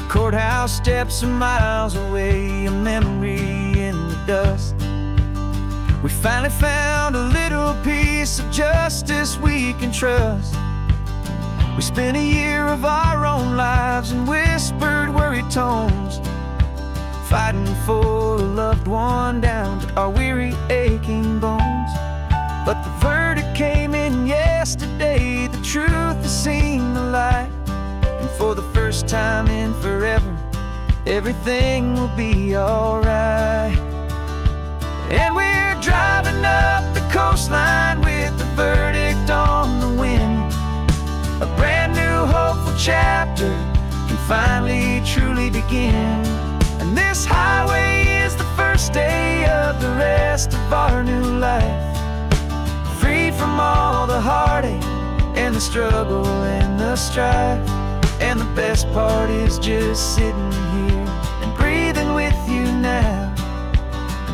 Courthouse steps are miles away, a memory in the dust. We finally found a little piece of justice we can trust. We spent a year of our own lives in whispered, worried tones, fighting for a loved one down to our weary, aching bones. But the verdict came in yesterday, the truth has seen the light. And for the first time in forever, everything will be alright. And we're driving up the coastline with the verdict on the wind. A brand new hopeful chapter can finally truly begin. And this highway is the first day of the rest of our new life, free from all the heartache and the struggle and the strife. And the best part is just sitting here and breathing with you now,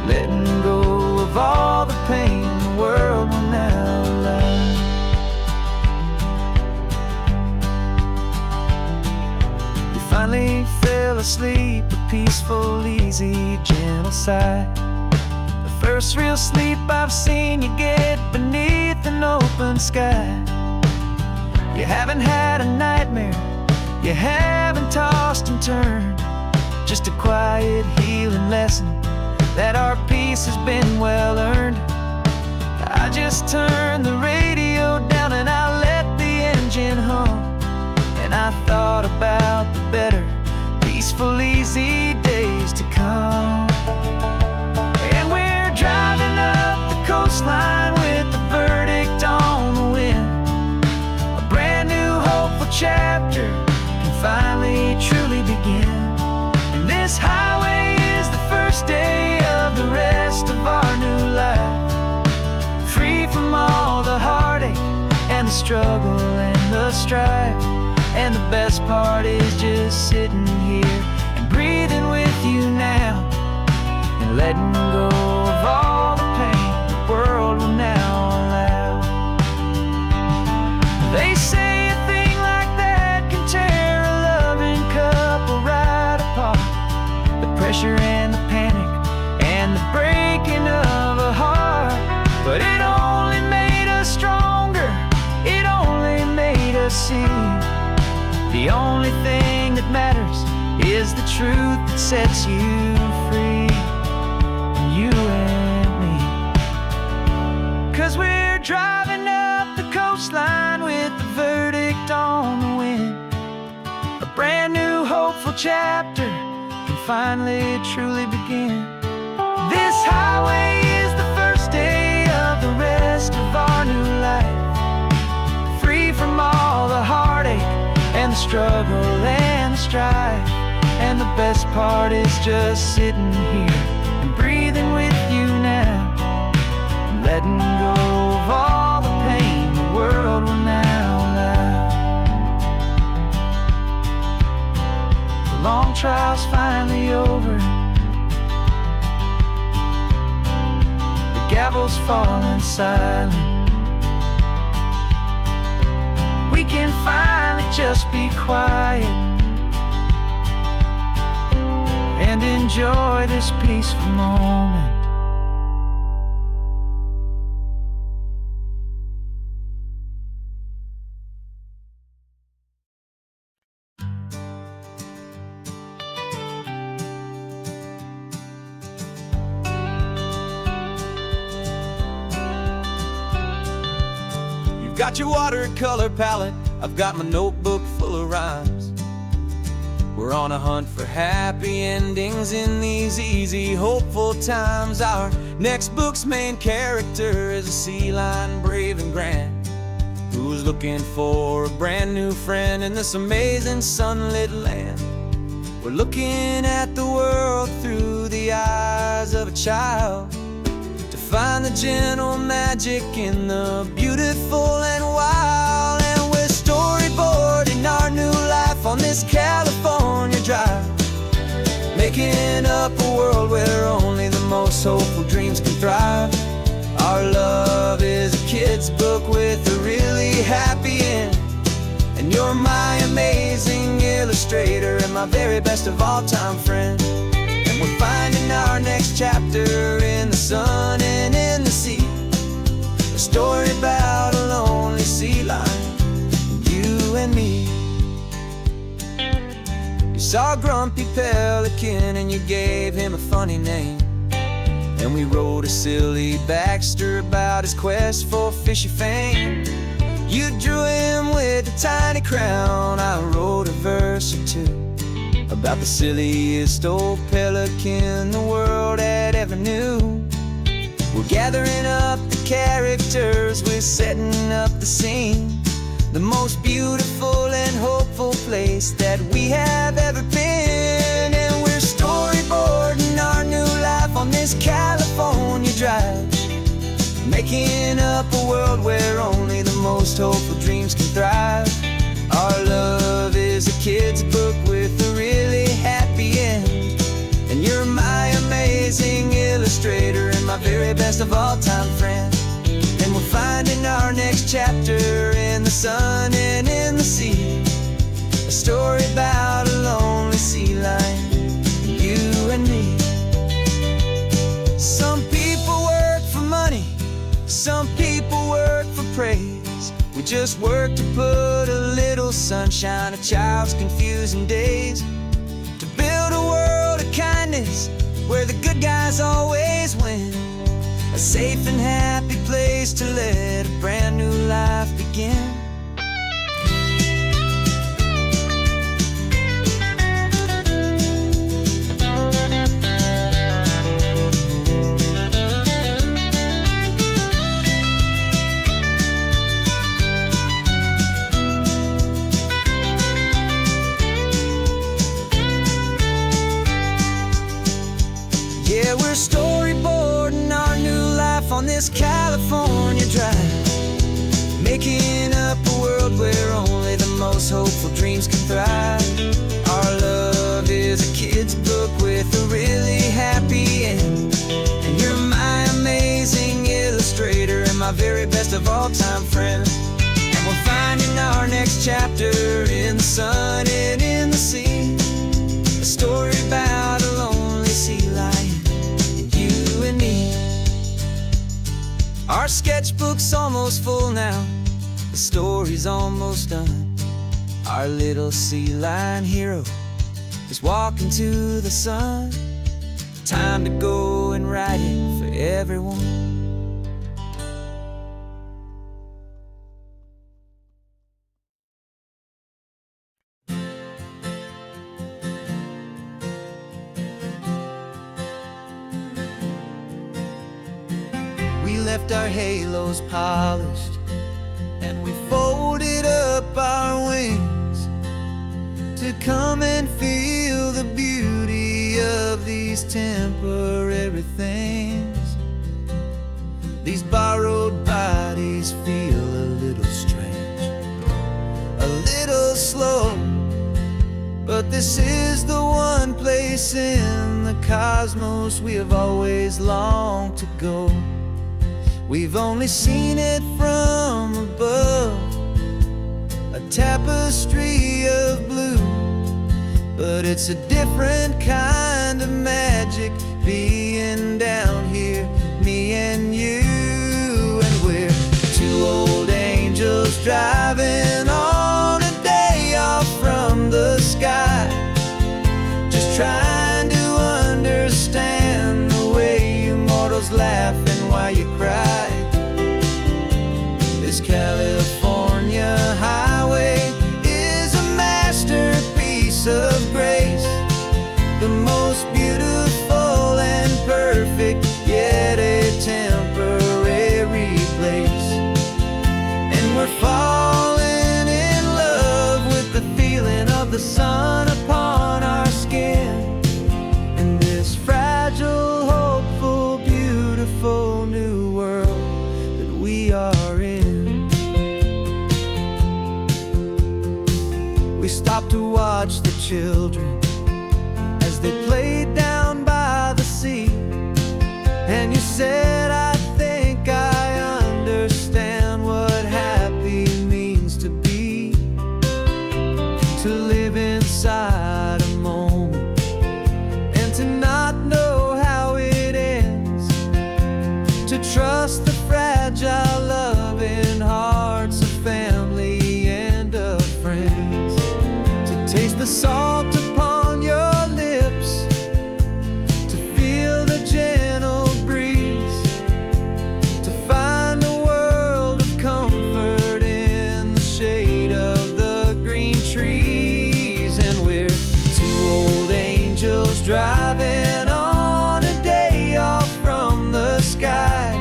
letting go of all the pain the world will now allow. We finally fell asleep, a peaceful, easy, gentle sigh. The first real sleep I've seen you get beneath an open sky. You haven't had a nightmare, you haven't tossed and turned, just a quiet healing lesson that our peace has been well earned. I just turned the radio down and I let the engine hum, and I thought about the better, peaceful, easy days to come. And we're driving up the coastline with the verdict on the wind. A brand new hopeful chapter can finally truly begin. And this highway is the first day of the rest of our new life, free from all the heartache and the struggle and the strife. And the best part is just sitting here and breathing with you now, and letting go of all the pain the world will now allow. They say a thing like that can tear a loving couple right apart. The pressure and the panic and the breaking of a heart. But it only made us stronger, it only made us see the only thing that matters is the truth that sets you free, you and me. 'Cause we're driving up the coastline with the verdict on the wind. A brand new hopeful chapter can finally truly begin. This highway is the first day of the rest of our new life, free from all the heartache and the struggle and the strife. And the best part is just sitting here and breathing with you now, and letting go of all the pain the world will now allow. The long trial's finally over, the gavel's falling silent. We can finally just be quiet and enjoy this peaceful moment. You've got your watercolor palette, I've got my notebook full of rhymes. We're on a hunt for happy endings in these easy, hopeful times. Our next book's main character is a sea lion, brave and grand, who's looking for a brand new friend in this amazing sunlit land. We're looking at the world through the eyes of a child, to find the gentle magic in the beautiful and wild. And we're storyboarding our new life on this California drive, making up a world where only the most hopeful dreams can thrive. Our love is a kid's book with a really happy end, and you're my amazing illustrator and my very best of all time friend. And we're finding our next chapter in the sun and in the sea. A story about a lonely sea lion, you and me. You saw a grumpy pelican and you gave him a funny name. And we wrote a silly Baxter about his quest for fishy fame. You drew him with a tiny crown, I wrote a verse or two about the silliest old pelican the world had ever knew. We're gathering up the characters, we're setting up the scene, the most beautiful and hopeful place that we have ever been. And we're storyboarding our new life on this California drive, making up a world where only the most hopeful dreams can thrive. Our love is a kid's book with a really happy end. And you're my amazing illustrator and my very best of all time friend. And we're finding our next chapter in the sun and in the sea. A story about a lonely sea lion, you and me. Some people work for money, some people work for praise. We just work to put a little sunshine in a child's confusing days, to build a world of kindness where the good guys always win. A safe and happy place to let a brand new life begin. Yeah, we're storyboarding our new life on this California drive, making up a world where only the most hopeful dreams can thrive. Our love is a kid's book with a really happy end. And you're my amazing illustrator and my very best of all time friend. And we're finding our next chapter in the sun and in the sea. A story about a lonely sea lion, and me. Our sketchbook's almost full now, the story's almost done. Our little sea lion hero is walking to the sun. Time to go and write it for everyone. We left our halos polished and we folded up our wings to come and feel the beauty of these temporary things. These borrowed bodies feel a little strange, a little slow, but this is the one place in the cosmos we have always longed to go. We've only seen it from above, a tapestry of blue, but it's a different kind of magic being down here, me and you. And we're two old angels driving on a day off from the sky, just trying to understand the way you mortals laugh and why you cry. This California highway is a masterpiece of grace, the most beautiful and perfect, yet a temporary place. And we're falling in love with the feeling of the sun upon our skin, in this fragile, hopeful, beautiful new world that we are in. We stopped to watch the children as they played down by the sea, and you said, I think I understand what happy means to be, to live inside a trust the fragile, loving hearts of family and of friends, to taste the salt upon your lips, to feel the gentle breeze, to find a world of comfort in the shade of the green trees. And we're two old angels driving on a day off from the sky,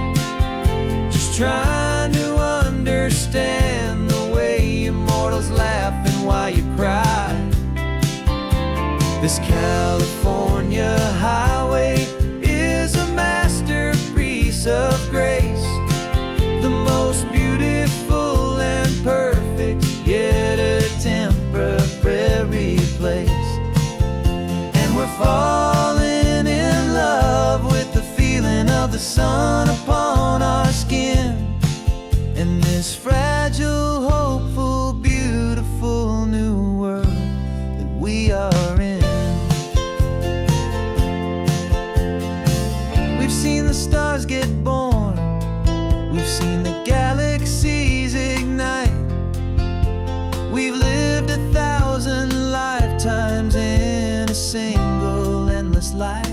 just trying to understand the way immortals laugh and why you cry. This California highway is a masterpiece of grace, the most beautiful and perfect, yet a temporary place. And we're falling in love with the feeling of the sun upon our skin, in this fragile, hopeful, beautiful new world that we are in. We've seen the stars get born, we've seen the galaxies ignite, we've lived 1,000 lifetimes in a single endless life.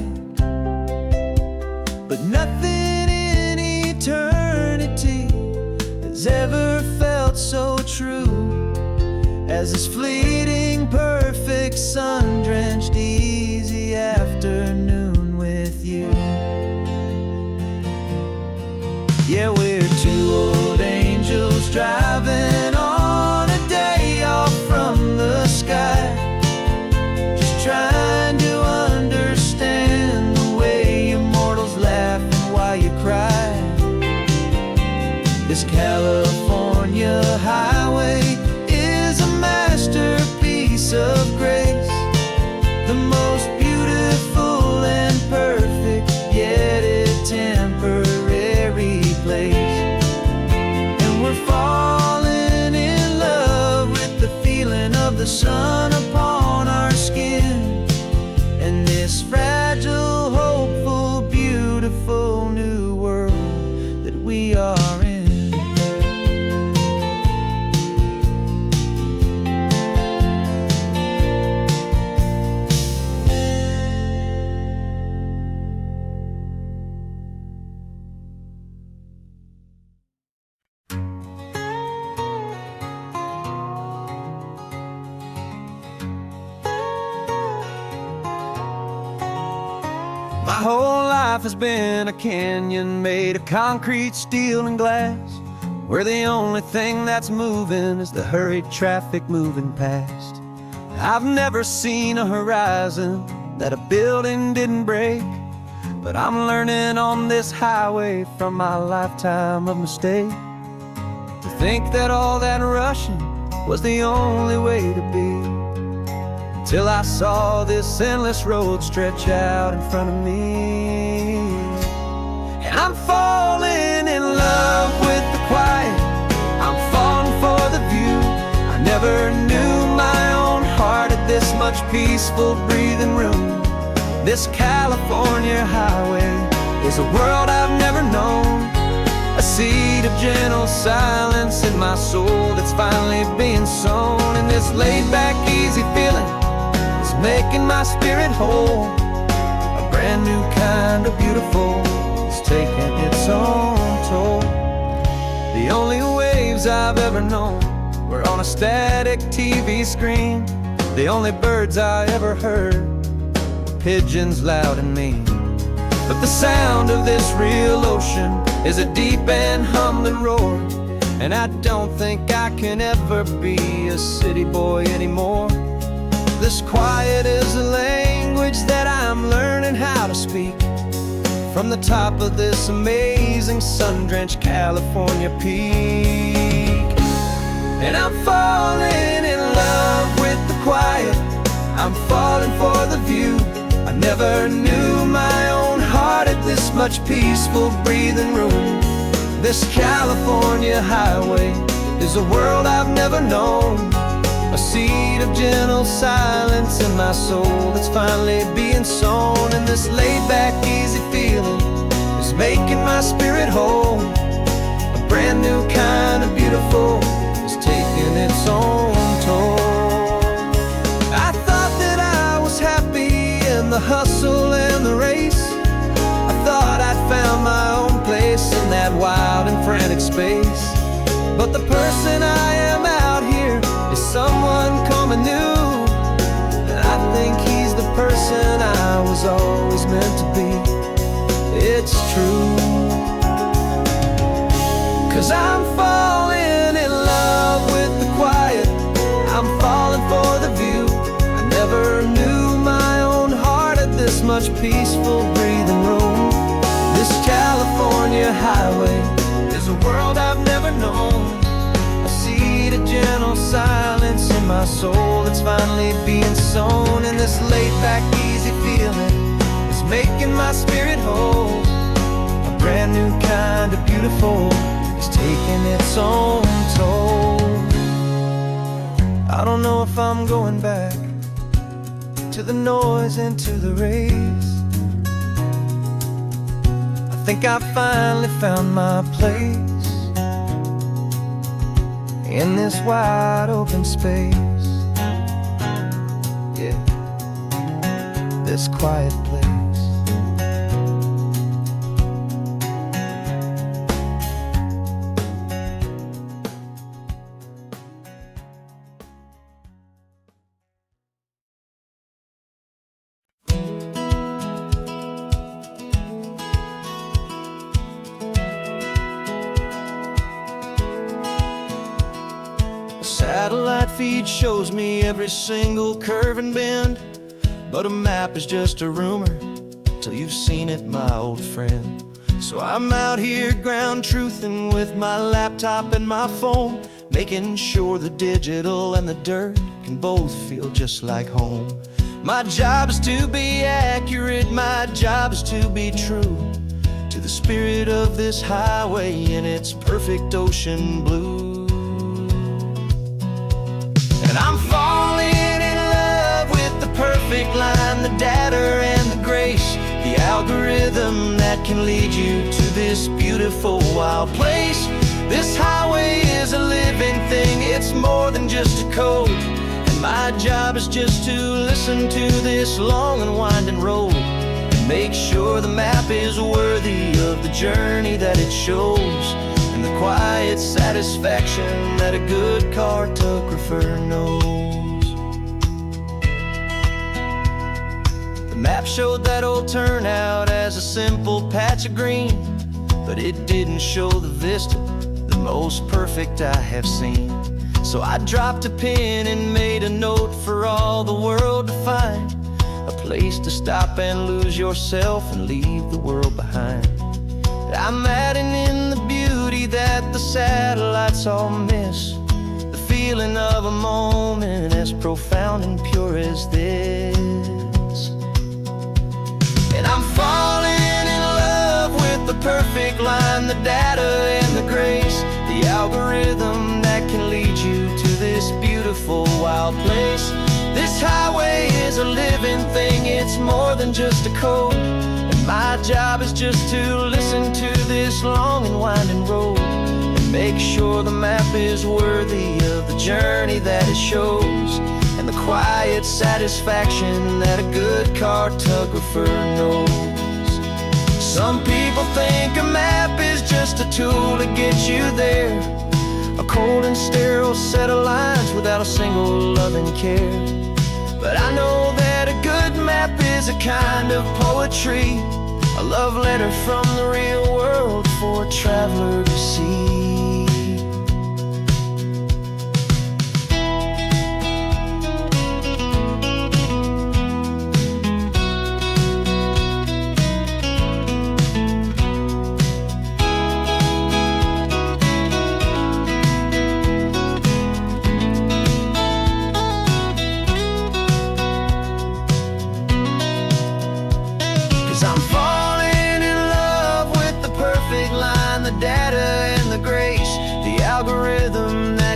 But nothing in eternity has ever felt so true as this fleeting, perfect, sun-drenched, easy afternoon with you. Yeah, we're two old angels driving on a day off from the sky, just trying to understand the way immortals laugh and why you cry. This California highway is a masterpiece of grace, the most beautiful and perfect, yet a temporary place. And we're falling in love with the feeling of the sun upon our skin, and this fragile, hopeful, beautiful new world that we are in. My whole life has been a canyon made of concrete, steel, and glass, where the only thing that's moving is the hurried traffic moving past. I've never seen a horizon that a building didn't break, but I'm learning on this highway from my lifetime of mistakes to think that all that rushing was the only way to be. Till I saw this endless road stretch out in front of me, and I'm falling in love with the quiet, I'm falling for the view. I never knew my own heart had this much peaceful breathing room. This California highway is a world I've never known, a seed of gentle silence in my soul that's finally being sown. And this laid-back, easy feeling is making my spirit whole, a brand new kind of beautiful is taking its own toll. The only waves I've ever known were on a static TV screen. The only birds I ever heard were pigeons loud and mean. But the sound of this real ocean is a deep and humbling roar, and I don't think I can ever be a city boy anymore. This quiet is a language that I'm learning how to speak from the top of this amazing sun-drenched California peak. And I'm falling in love with the quiet, I'm falling for the view. I never knew my own heart had this much peaceful breathing room. This California highway is a world I've never known, a seed of gentle silence in my soul that's finally being sown. And this laid-back, easy feeling is making my spirit whole, that wild and frantic space. But the person I am out here is someone coming new, and I think he's the person I was always meant to be. It's true, 'cause I'm falling in love with the quiet. I'm falling for the view. I never knew my own heart had this much peaceful breathing room. This California highway is a world I've never known. I see the gentle silence in my soul that's finally being sown. And this laid-back, easy feeling is making my spirit whole. A brand new kind of beautiful is taking its own toll. I don't know if I'm going back to the noise and to the race. I think I finally found my place in this wide open space. Yeah, this quiet place. Satellite feed shows me every single curve and bend, but a map is just a rumor till you've seen it, my old friend. So I'm out here ground truthing with my laptop and my phone, making sure the digital and the dirt can both feel just like home. My job is to be accurate, my job is to be true to the spirit of this highway in its perfect ocean blue. And I'm falling in love with the perfect line, the data and the grace, the algorithm that can lead you to this beautiful wild place. This highway is a living thing, it's more than just a code. And my job is just to listen to this long and winding road and make sure the map is worthy of the journey that it shows, and the quiet satisfaction that a good cartographer knows. The map showed that old turnout as a simple patch of green, but it didn't show the vista, the most perfect I have seen. So I dropped a pin and made a note for all the world to find, a place to stop and lose yourself and leave the world behind. I'm adding in the beauty that the satellites all miss, the feeling of a moment as profound and pure as this. And I'm falling in love with the perfect line, the data and the grace, the algorithm that can lead you to this beautiful wild place. This highway is a living thing, it's more than just a code. My job is just to listen to this long and winding road and make sure the map is worthy of the journey that it shows, and the quiet satisfaction that a good cartographer knows. Some people think a map is just a tool to get you there, a cold and sterile set of lines without a single loving care. But I know that a good map is a kind of poetry, a love letter from the real world for a traveler to see.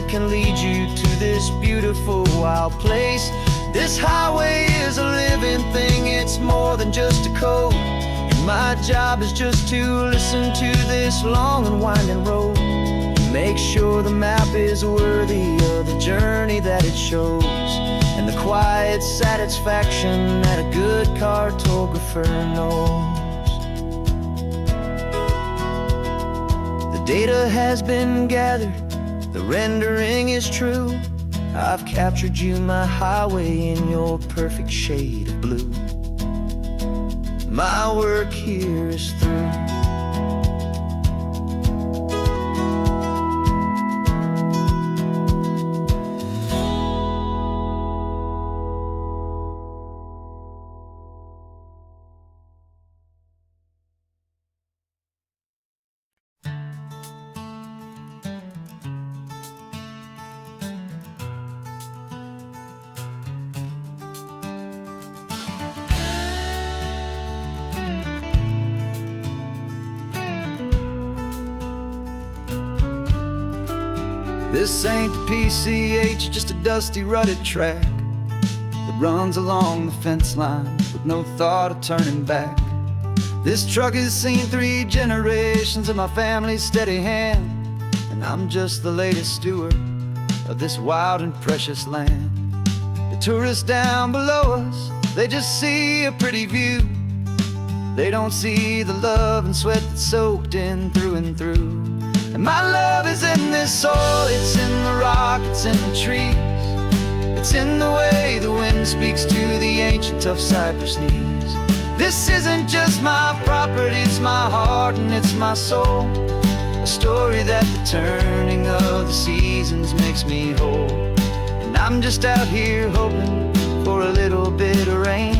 Can lead you to this beautiful wild place. This highway is a living thing, it's more than just a code. And my job is just to listen to this long and winding road and make sure the map is worthy of the journey that it shows, and the quiet satisfaction that a good cartographer knows. Data has been gathered, the rendering is true. I've captured you, my highway, in your perfect shade of blue. My work here is through. This ain't the PCH, just a dusty, rutted track that runs along the fence line with no thought of turning back. This truck has seen 3 generations of my family's steady hand, and I'm just the latest steward of this wild and precious land. The tourists down below us, they just see a pretty view. They don't see the love and sweat that's soaked in through and through. And my love is in this soil, it's in the rock, it's in the trees. It's in the way the wind speaks to the ancient tough cypress knees. This isn't just my property, it's my heart and it's my soul. A story that the turning of the seasons makes me whole. And I'm just out here hoping for a little bit of rain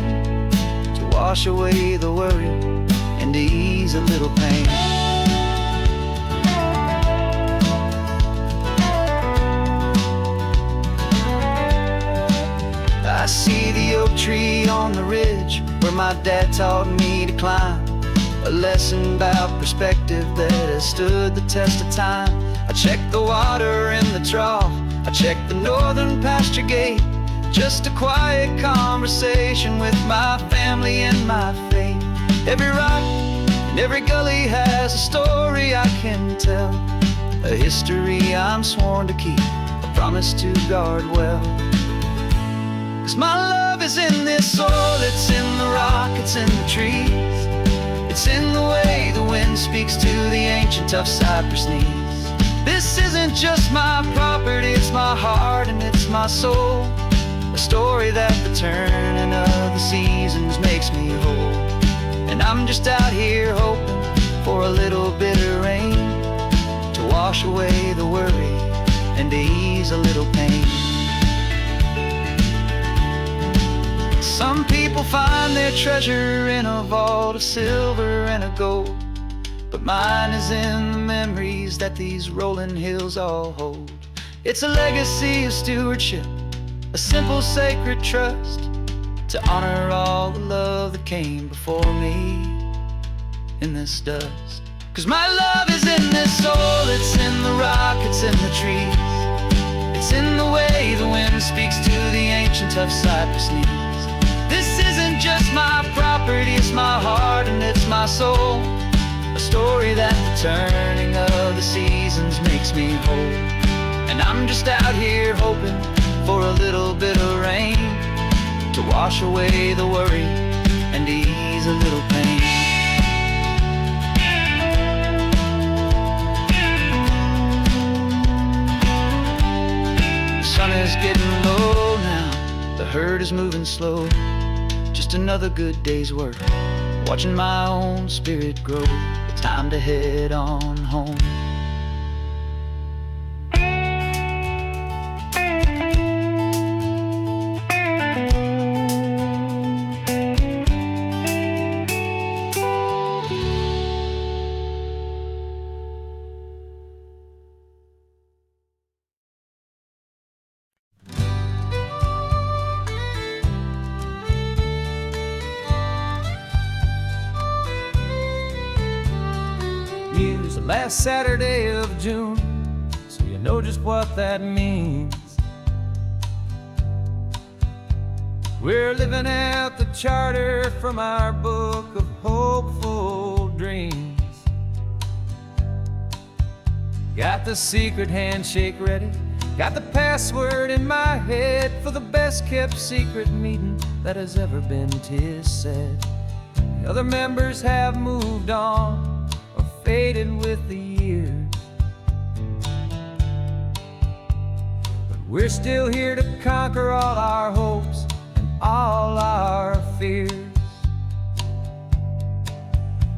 to wash away the worry and to ease a little pain. I see the oak tree on the ridge where my dad taught me to climb. A lesson about perspective that has stood the test of time. I check the water in the trough, I check the northern pasture gate. Just a quiet conversation with my family and my faith. Every rock and every gully has a story I can tell, a history I'm sworn to keep, a promise to guard well. 'Cause my love is in this soil, it's in the rock, it's in the trees. It's in the way the wind speaks to the ancient tough cypress knees. This isn't just my property, it's my heart and it's my soul. A story that the turning of the seasons makes me whole. And I'm just out here hoping for a little bit of rain to wash away the worry and to ease a little pain. Some people find their treasure in a vault of silver and of gold, but mine is in the memories that these rolling hills all hold. It's a legacy of stewardship, a simple sacred trust, to honor all the love that came before me in this dust. 'Cause my love is in this soil, it's in the rock, it's in the trees. It's in the way the wind speaks to the ancient tough cypress knees. This isn't just my property, it's my heart and it's my soul. A story that the turning of the seasons makes me whole. And I'm just out here hoping for a little bit of rain to wash away the worry and ease a little pain. The sun is getting low now, the herd is moving slow. Just another good day's work, watching my own spirit grow. It's time to head on home. Last Saturday of June, so you know just what that means. We're living out the charter from our book of hopeful dreams. Got the secret handshake ready, got the password in my head for the best kept secret meeting that has ever been, 'tis said. The other members have moved on or faded with the years. we're still here to conquer all our hopes and all our fears.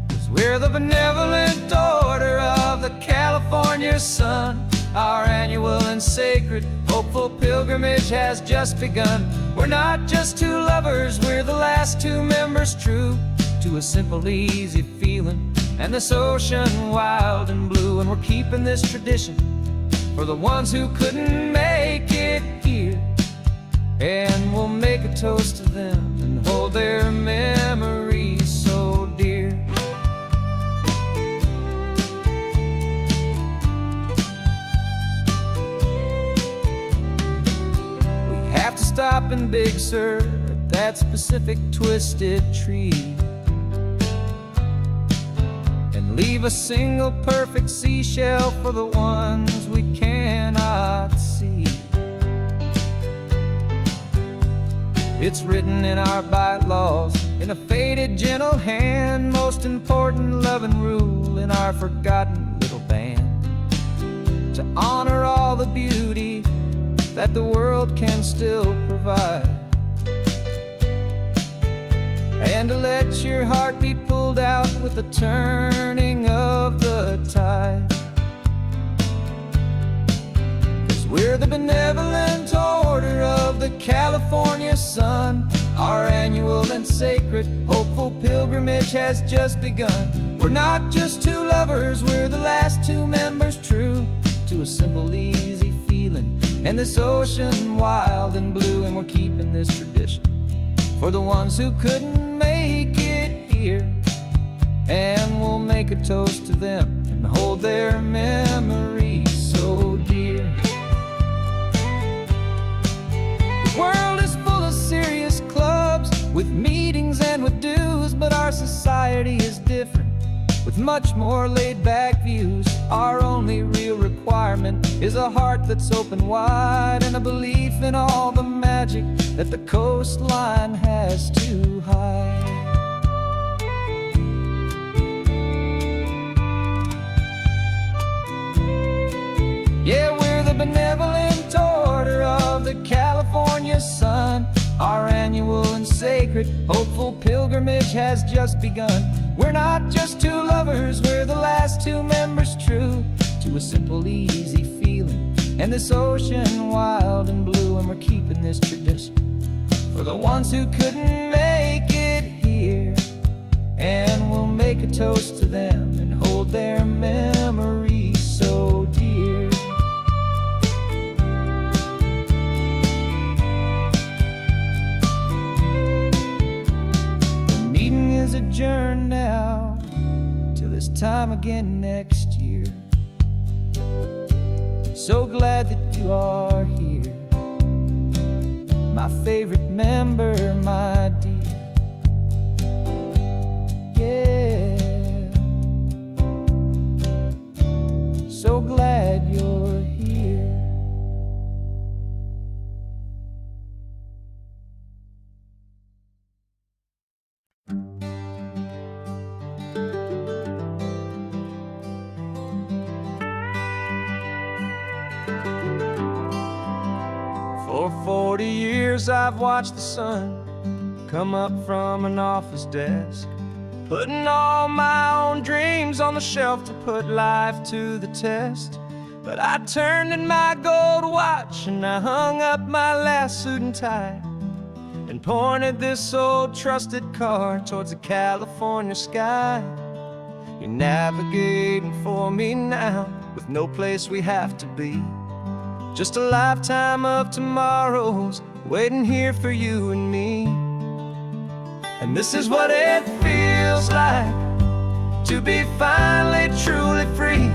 'Cause we're the benevolent order of the California sun. Our annual and sacred, hopeful pilgrimage has just begun. We're not just two lovers, we're the last two members true to a simple, easy feeling and this ocean wild and blue. And we're keeping this tradition for the ones who couldn't make it here, and we'll make a toast to them and hold their memories so dear. Stop in Big Sur at that specific twisted tree and leave a single perfect seashell for the ones we cannot see. It's written in our bylaws in a faded gentle hand, most important loving rule in our forgotten little band, to honor all the beauty that the world can still provide, and to let your heart be pulled out with the turning of the tide. 'Cause we're the benevolent order of the California sun. Our annual and sacred, hopeful pilgrimage has just begun. We're not just two lovers, we're the last two members true to a simple, easy feeling and this ocean wild and blue. And we're keeping this tradition for the ones who couldn't make it here, and we'll make a toast to them and hold their memories so dear. The world is full of serious clubs with meetings and with dues, but our society is different with much more laid-back views. Our only real requirement is a heart that's open wide and a belief in all the magic that the coastline has to hide. Yeah, we're the benevolent order of the California sun. Our annual and sacred, hopeful pilgrimage has just begun. We're not just two lovers, we're the last two members true to a simple, easy feeling and this ocean wild and blue. And we're keeping this tradition for the ones who couldn't make it here, and we'll make a toast to them and hold their memories so dear. The meeting is adjourned now till this time again next year. So glad that you are here, my favorite member, my dear. Yeah, so glad you're here. For 40 years I've watched the sun come up from an office desk, putting all my own dreams on the shelf to put life to the test. But I turned in my gold watch and I hung up my last suit and tie and pointed this old trusted car towards the California sky. You're navigating for me now with no place we have to be, just a lifetime of tomorrows waiting here for you and me. And this is what it feels like to be finally truly free,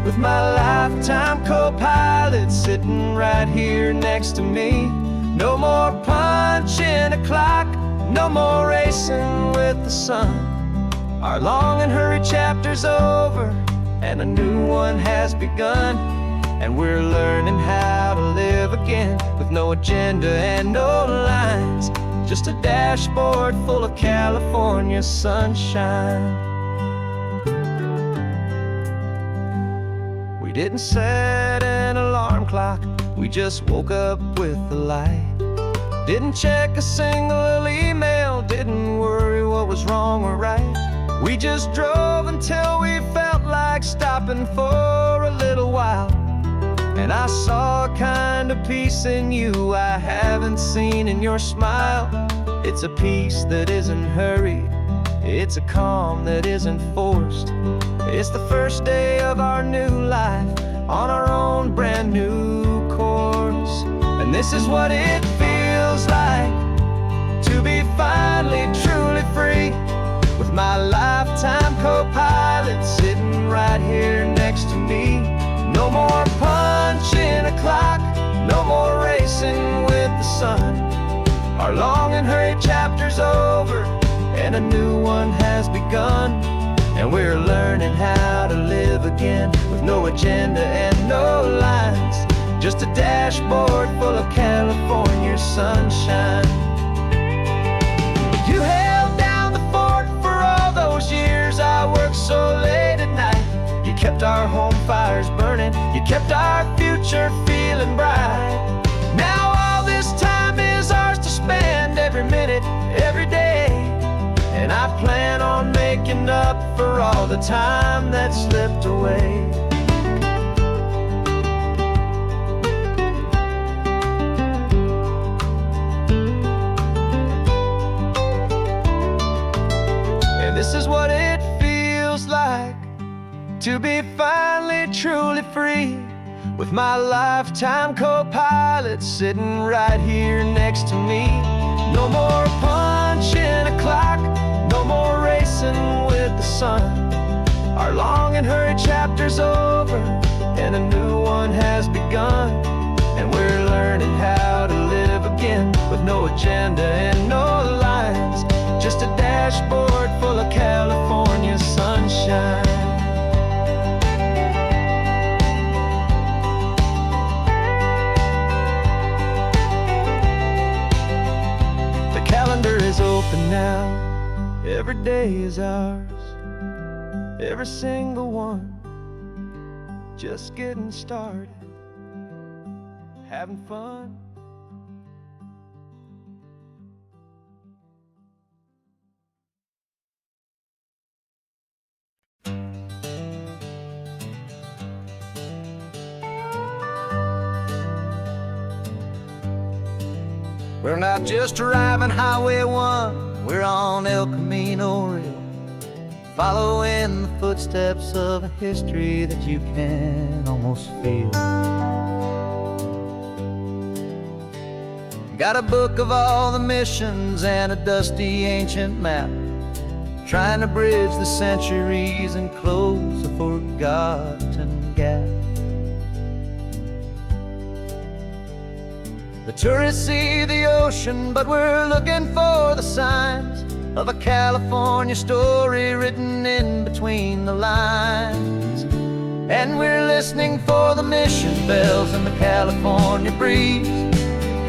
with my lifetime co-pilot sitting right here next to me. No more punching a clock, no more racing with the sun. Our long and hurried chapter's over and a new one has begun. And we're learning how to live again with no agenda and no lines, just a dashboard full of California sunshine. We didn't set an alarm clock, We just woke up with the light. Didn't check a single email, didn't worry what was wrong or right. We just drove until we felt like stopping for a little while. And I saw a kind of peace in you I haven't seen in your smile. It's a peace that isn't hurried, it's a calm that isn't forced. It's the first day of our new life, on our own brand new course. And this is what it feels like to be finally truly free, with my lifetime co-pilot sitting right here next to me. No more punching a clock, no more racing with the sun. Our long and hurried chapter's over, and a new one has begun. And we're learning how to live again, with no agenda and no lines, just a dashboard full of California sunshine. You held down the fort for all those years I worked so late at night. You kept our home fires burning, you kept our future feeling bright. Now all this time is ours to spend, every minute, every day. And I plan on making up for all the time that slipped away. And this is what it feels like to be finally truly free, with my lifetime co-pilot sitting right here next to me. No more punching a clock, no more racing with the sun. Our long and hurried chapter's over, and a new one has begun. And we're learning how to live again, with no agenda and no lines, just a dashboard full of California sunshine. The calendar is open now, every day is ours, every single one, just getting started, having fun. We're not just driving Highway 1, we're on El Camino Real, following the footsteps of a history that you can almost feel. Got a book of all the missions and a dusty ancient map, trying to bridge the centuries and close a forgotten gap. The tourists see the ocean, but we're looking for the signs of a California story written in between the lines. And we're listening for the mission bells in the California breeze,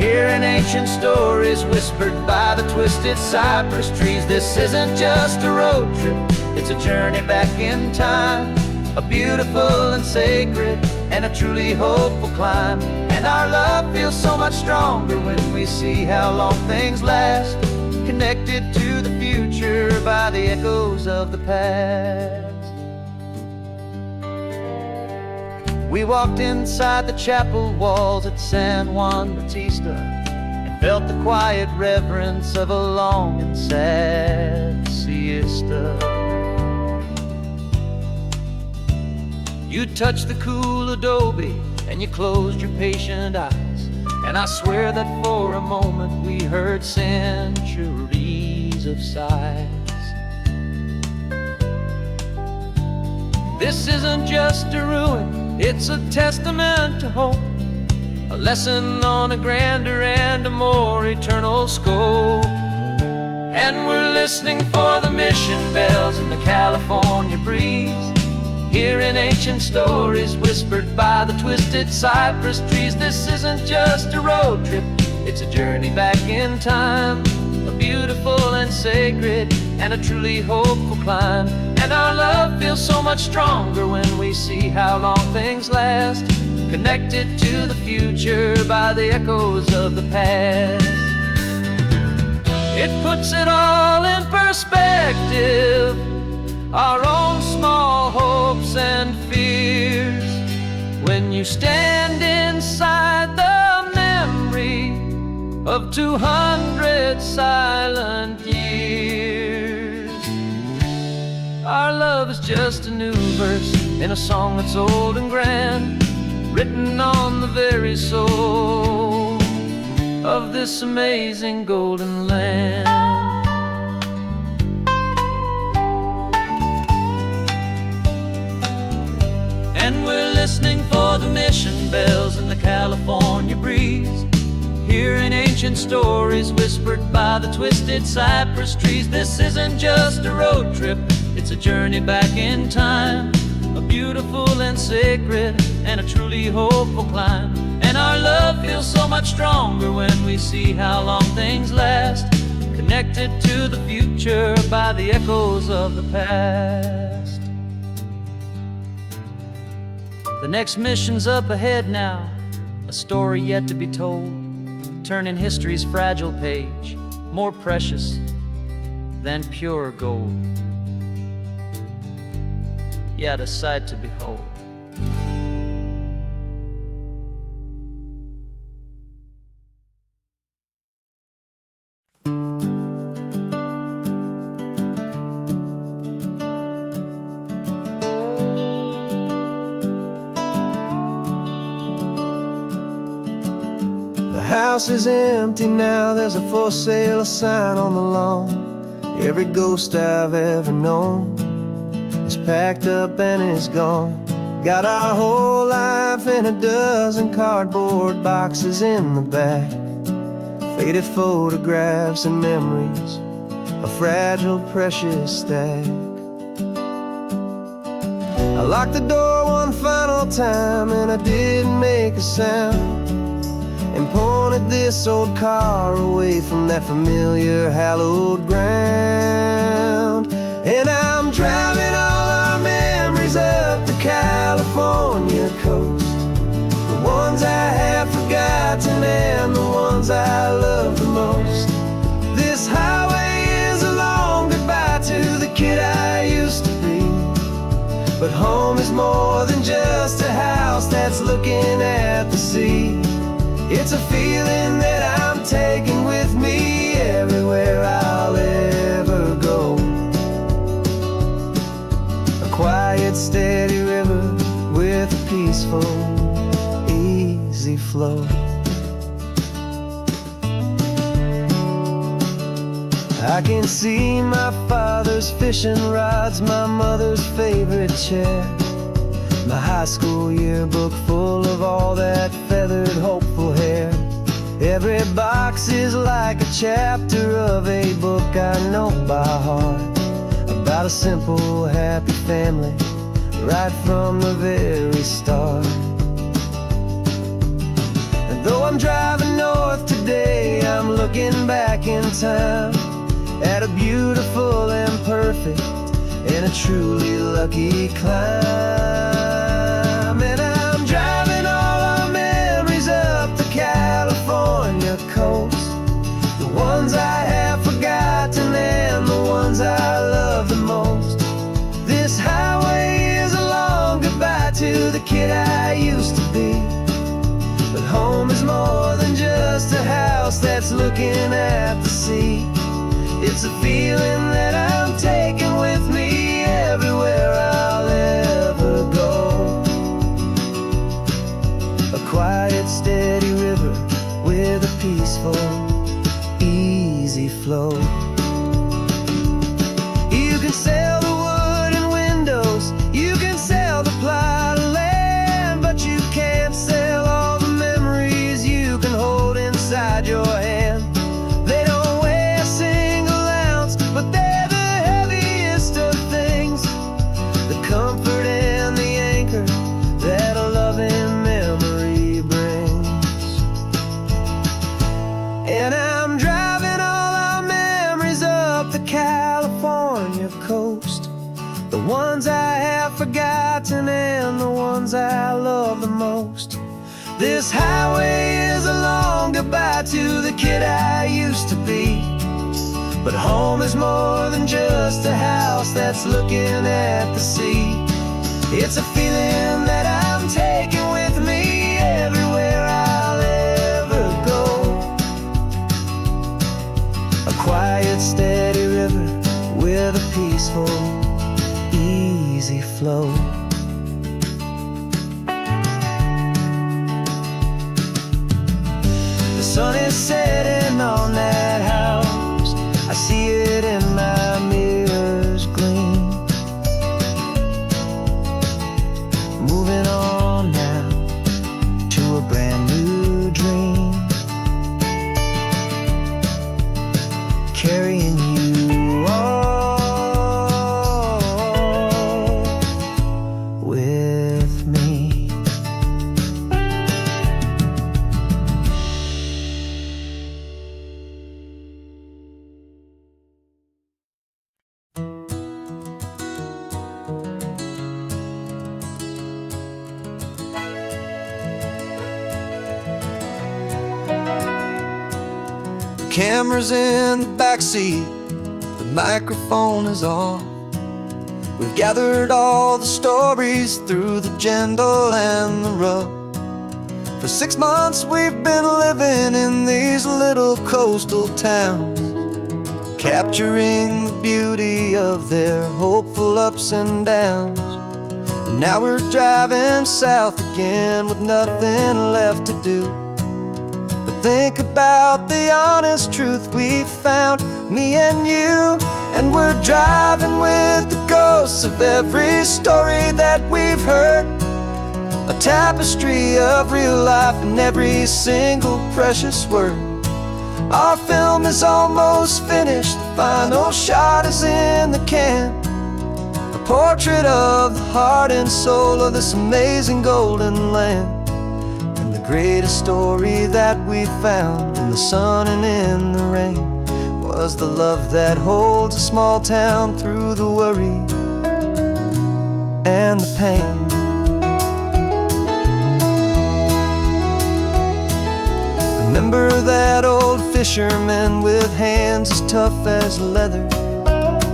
hearing ancient stories whispered by the twisted cypress trees. This isn't just a road trip, it's a journey back in time, a beautiful and sacred and a truly hopeful climb. And our love feels so much stronger when we see how long things last, connected to the future by the echoes of the past. We walked inside the chapel walls at San Juan Bautista and felt the quiet reverence of a long and sad siesta. You touched the cool adobe and you closed your patient eyes, and I swear that for a moment we heard centuries of sighs. This isn't just a ruin, it's a testament to hope, a lesson on a grander and a more eternal scope. And we're listening for the mission bells in the California breeze, hearing ancient stories whispered by the twisted cypress trees. This isn't just a road trip, it's a journey back in time, a beautiful and sacred and a truly hopeful climb. And our love feels so much stronger when we see how long things last, connected to the future by the echoes of the past. It puts it all in perspective, our own small hopes and fears, when you stand inside the memory of 200 silent years. Our love is just a new verse in a song that's old and grand, written on the very soul of this amazing golden land. And we're listening for the mission bells in the California breeze, hearing ancient stories whispered by the twisted cypress trees. This isn't just a road trip, it's a journey back in time, a beautiful and sacred and a truly hopeful climb. And our love feels so much stronger when we see how long things last, connected to the future by the echoes of the past. The next mission's up ahead now, a story yet to be told, turning history's fragile page more precious than pure gold. Yet a sight to behold. The house is empty now, there's a for sale sign on the lawn. Every ghost I've ever known is packed up and is gone. Got our whole life in a dozen cardboard boxes in the back, faded photographs and memories, a fragile, precious stack. I locked the door one final time and I didn't make a sound, and pointed this old car away from that familiar hallowed ground. And I'm driving all our memories up the California coast, the ones I have forgotten and the ones I love the most. This highway is a long goodbye to the kid I used to be, but home is more than just a house that's looking at the sea. It's a feeling that I'm taking with me everywhere I'll ever go. A quiet, steady river with a peaceful, easy flow. I can see my father's fishing rods, my mother's favorite chair, my high school yearbook full of all that feathered, hopeful hair. Every box is like a chapter of a book I know by heart, about a simple, happy family right from the very start. And though I'm driving north today, I'm looking back in time at a beautiful and perfect and a truly lucky climb. And I'm driving all our memories up the California coast, the ones I have forgotten and the ones I love the most. This highway is a long goodbye to the kid I used to be, but home is more than just a house that's looking at the sea. It's a feeling that I'm taking with me everywhere I'll ever go. A quiet, steady river with a peaceful, easy flow. You can sell the wood and windows, you can sell the plot of land, but you can't sell all the memories you can hold inside your hand. They don't weigh a single ounce, but they're the heaviest forgotten and the ones I love the most. This highway is a long goodbye to the kid I used to be. But home is more than just a house that's looking at the sea. It's a feeling that I'm taking with me everywhere I'll ever go. A quiet, steady river with a peaceful, easy flow. The sun is setting on that house. I see it in my mirror's gleam. Moving on now to a brand new dream. Carrying you all with me. Camera's in the backseat, the microphone is on. We've gathered all the stories through the gentle and the rough. For 6 months we've been living in these little coastal towns, capturing the beauty of their hopeful ups and downs. And now we're driving south again with nothing left to do. Think about the honest truth we found, me and you. And we're driving with the ghosts of every story that we've heard, a tapestry of real life in every single precious word. Our film is almost finished, the final shot is in the can, a portrait of the heart and soul of this amazing golden land. The greatest story that we found in the sun and in the rain was the love that holds a small town through the worry and the pain. Remember that old fisherman with hands as tough as leather?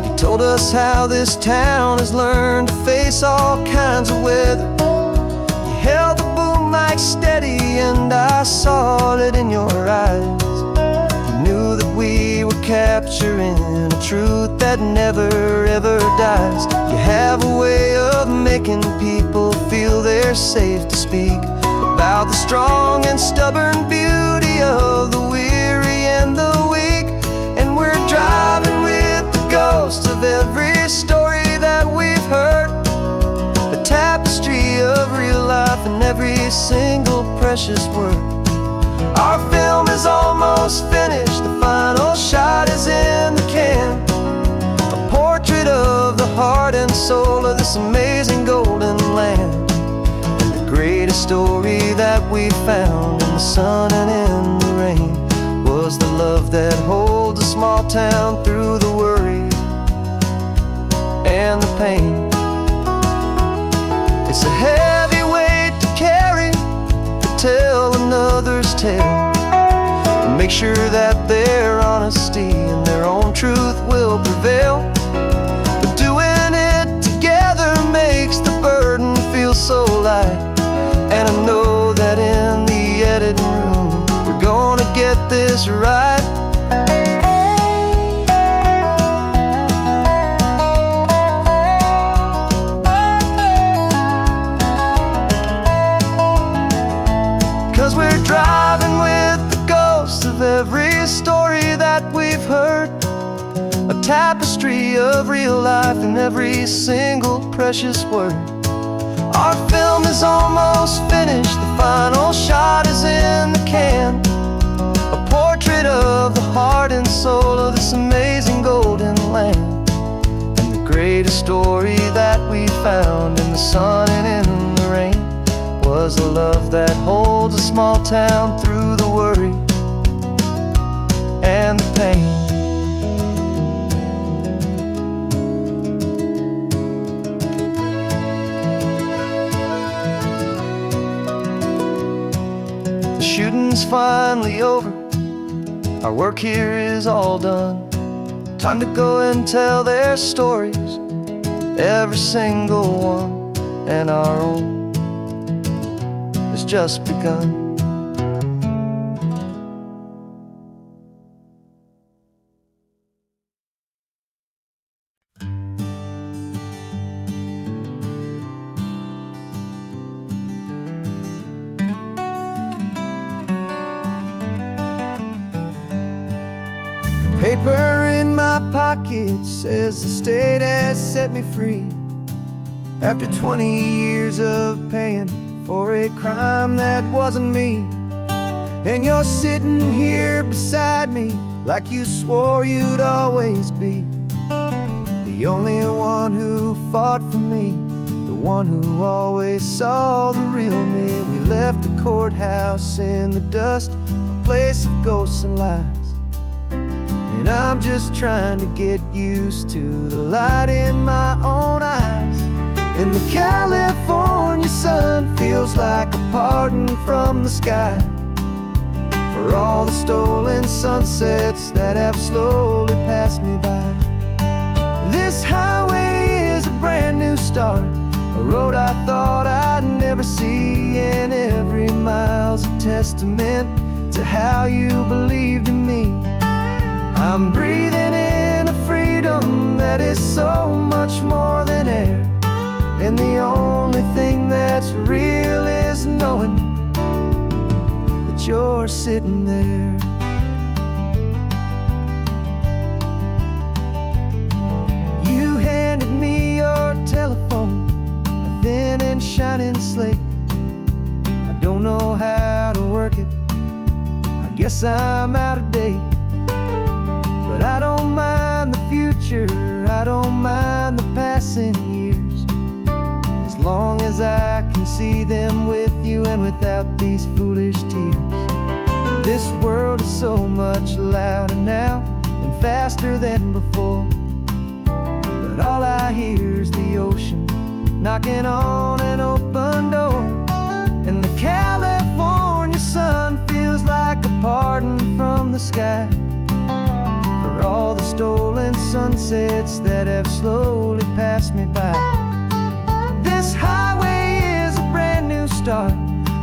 He told us how this town has learned to face all kinds of weather. He held the mic steady and I saw it in your eyes. You knew that we were capturing a truth that never ever dies. You have a way of making people feel they're safe to speak about the strong and stubborn beauty of the weary and the weak. And we're driving with the ghosts of every story that we've heard, a tapestry of real life in every single precious word. Our film is almost finished, the final shot is in the can, a portrait of the heart and soul of this amazing golden land. And the greatest story that we found in the sun and in the rain was the love that holds a small town through the worry and the pain. It's a heavy weight to carry, to tell another's tale, and make sure that their honesty and their own truth will prevail. But doing it together makes the burden feel so light. And I know that in the editing room we're gonna get this right. 'Cause we're driving with the ghosts of every story that we've heard, a tapestry of real life in every single precious word. Our film is almost finished, the final shot is in the can, a portrait of the heart and soul of this amazing golden land. And the greatest story that we found in the sun and in the rain was a love that holds a small town through the worry and the pain. shooting's finally over, our work here is all done. Time to go and tell their stories, every single one, and our own has just begun. Paper in my pocket says the state has set me free, after 20 years of paying for a crime that wasn't me. And you're sitting here beside me like you swore you'd always be, the only one who fought for me, the one who always saw the real me. We left the courthouse in the dust, a place of ghosts and lies. And I'm just trying to get used to the light in my own eyes. And the California sun feels like a pardon from the sky for all the stolen sunsets that have slowly passed me by. This highway is a brand new start, a road I thought I'd never see, and every mile's a testament to how you believed in me. I'm breathing in a freedom that is so much more than air, and the only thing that's real is knowing that you're sitting there. You handed me your telephone, a thin and shining slate. I don't know how to work it, I guess I'm out of date. But I don't mind the future, I don't mind the passing years, as long as I can see them with you and without these foolish tears. This world is so much louder now and faster than before, but all I hear is the ocean knocking on an open door. And the California sun feels like a pardon from the sky for all the stolen sunsets that have slowly passed me by. This highway is a brand new start,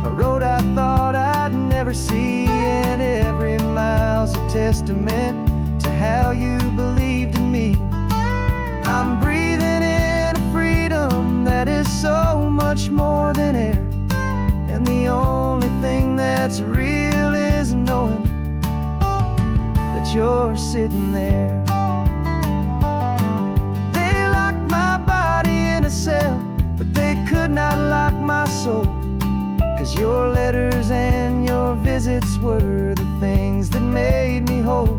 a road I thought I'd never see, and every mile's a testament to how you believed in me. I'm breathing in a freedom that is so much more than air, and the only thing that's real is knowing that you're sitting there. They locked my body in a cell, but they could not lock my soul, 'cause your letters and your visits were the things that made me whole.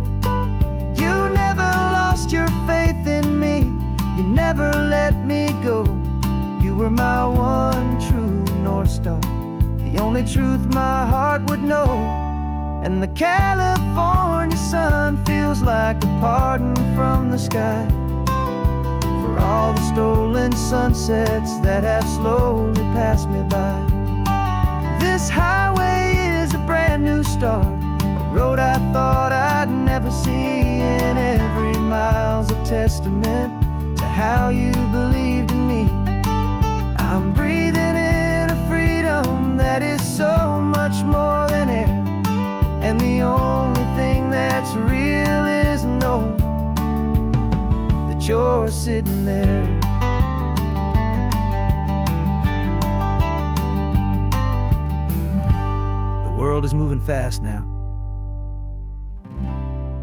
You never lost your faith in me, you never let me go. You were my one true North Star, the only truth my heart would know. And the California sun feels like a pardon from the sky for all the stolen sunsets that have slowly passed me by. This highway is a brand new start, a road I thought I'd never see, and every mile's a testament to how you believed in me. I'm breathing in a freedom that is so much more than air, and the only thing that's real is knowing that you're sitting there. The world is moving fast now,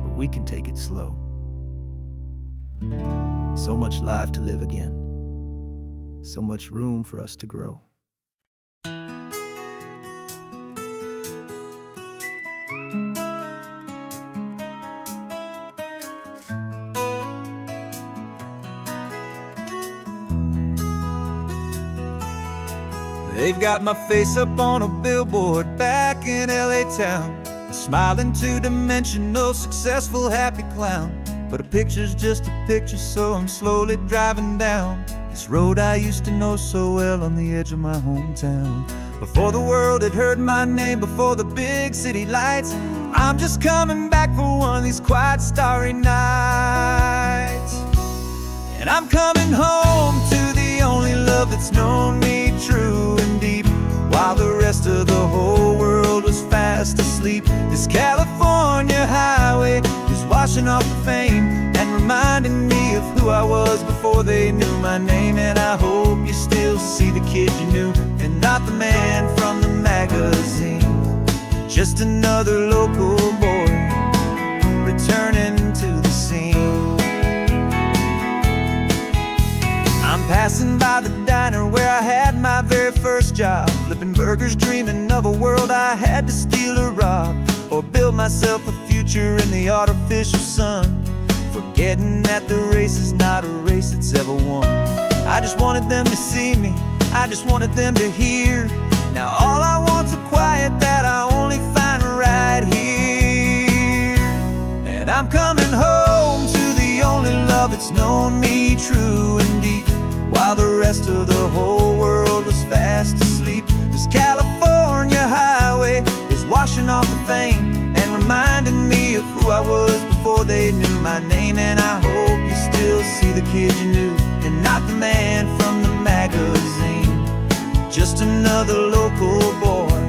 but we can take it slow. So much life to live again, so much room for us to grow. They've got my face up on a billboard back in LA town, a smiling two-dimensional, successful, happy clown. But a picture's just a picture, so I'm slowly driving down This road I used to know so well on the edge of my hometown. Before the world had heard my name, before the big city lights, I'm just coming back for one of these quiet starry nights. And I'm coming home to the only love that's known me true and deep, while the rest of the whole world was fast asleep. This California highway is washing off the fame and reminding me of who I was before they knew my name. And I hope you still see the kid you knew, and not the man from the magazine. Just another local boy returning to the scene. I'm passing by the diner where I had my very first job, flipping burgers, dreaming of a world I had to steal or rob, or build myself a future in the artificial sun, forgetting that the race is not a race that's ever won. I just wanted them to see me, I just wanted them to hear. Now all I want's a quiet that I only find right here. And I'm coming home to the only love that's known me true and deep, while the rest of the whole world was fast asleep. This California highway is washing off the fame and reminding me of who I was before they knew my name. And I hope you still see the kid you knew, and not the man from the magazine. Just another local boy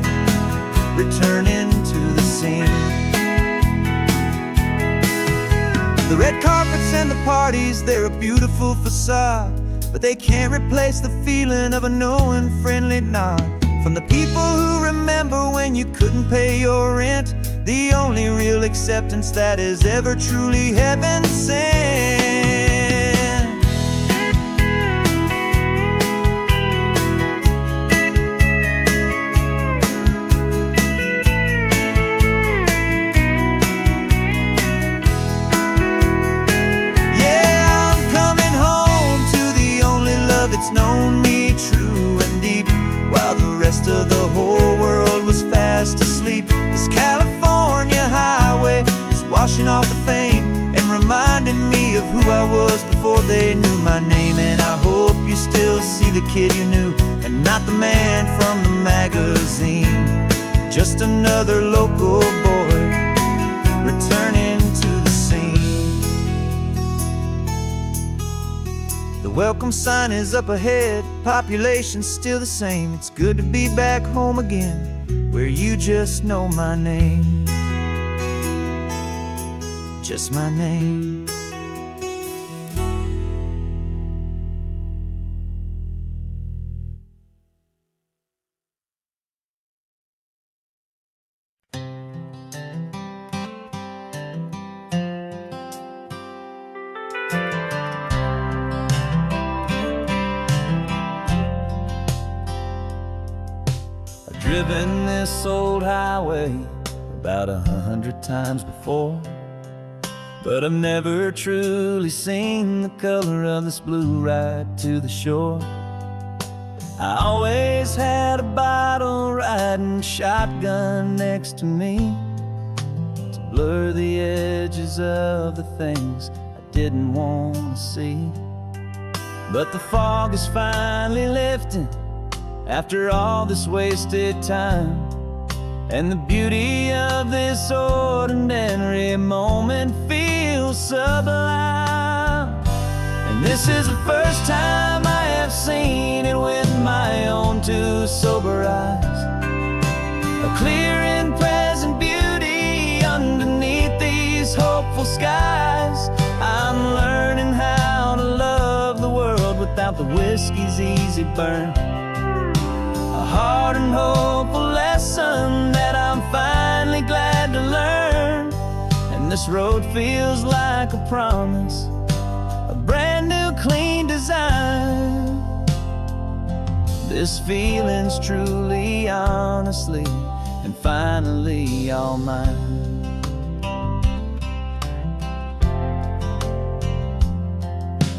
returning to the scene. The red carpets and the parties, they're a beautiful facade, but they can't replace the feeling of a knowing, friendly nod from the people who remember when you couldn't pay your rent. The only real acceptance that is ever truly heaven sent. It's known me true and deep, while the rest of the whole world was fast asleep. This California highway is washing off the fame and reminding me of who I was before they knew my name. And I hope you still see the kid you knew, and not the man from the magazine. Just another local boy returning to the scene. The welcome sign is up ahead, population's still the same. It's good to be back home again, where you just know my name. Just my name. Driven this old highway about 100 times before, but I've never truly seen the color of this blue right to the shore. I always had a bottle riding shotgun next to me to blur the edges of the things I didn't want to see. But the fog is finally lifting after all this wasted time, and the beauty of this ordinary moment feels sublime. And this is the first time I have seen it with my own two sober eyes, a clear and present beauty underneath these hopeful skies. I'm learning how to love the world without the whiskey's easy burn, a hard and hopeful lesson that I'm finally glad to learn. And this road feels like a promise, a brand new clean design. This feeling's truly, honestly, and finally all mine.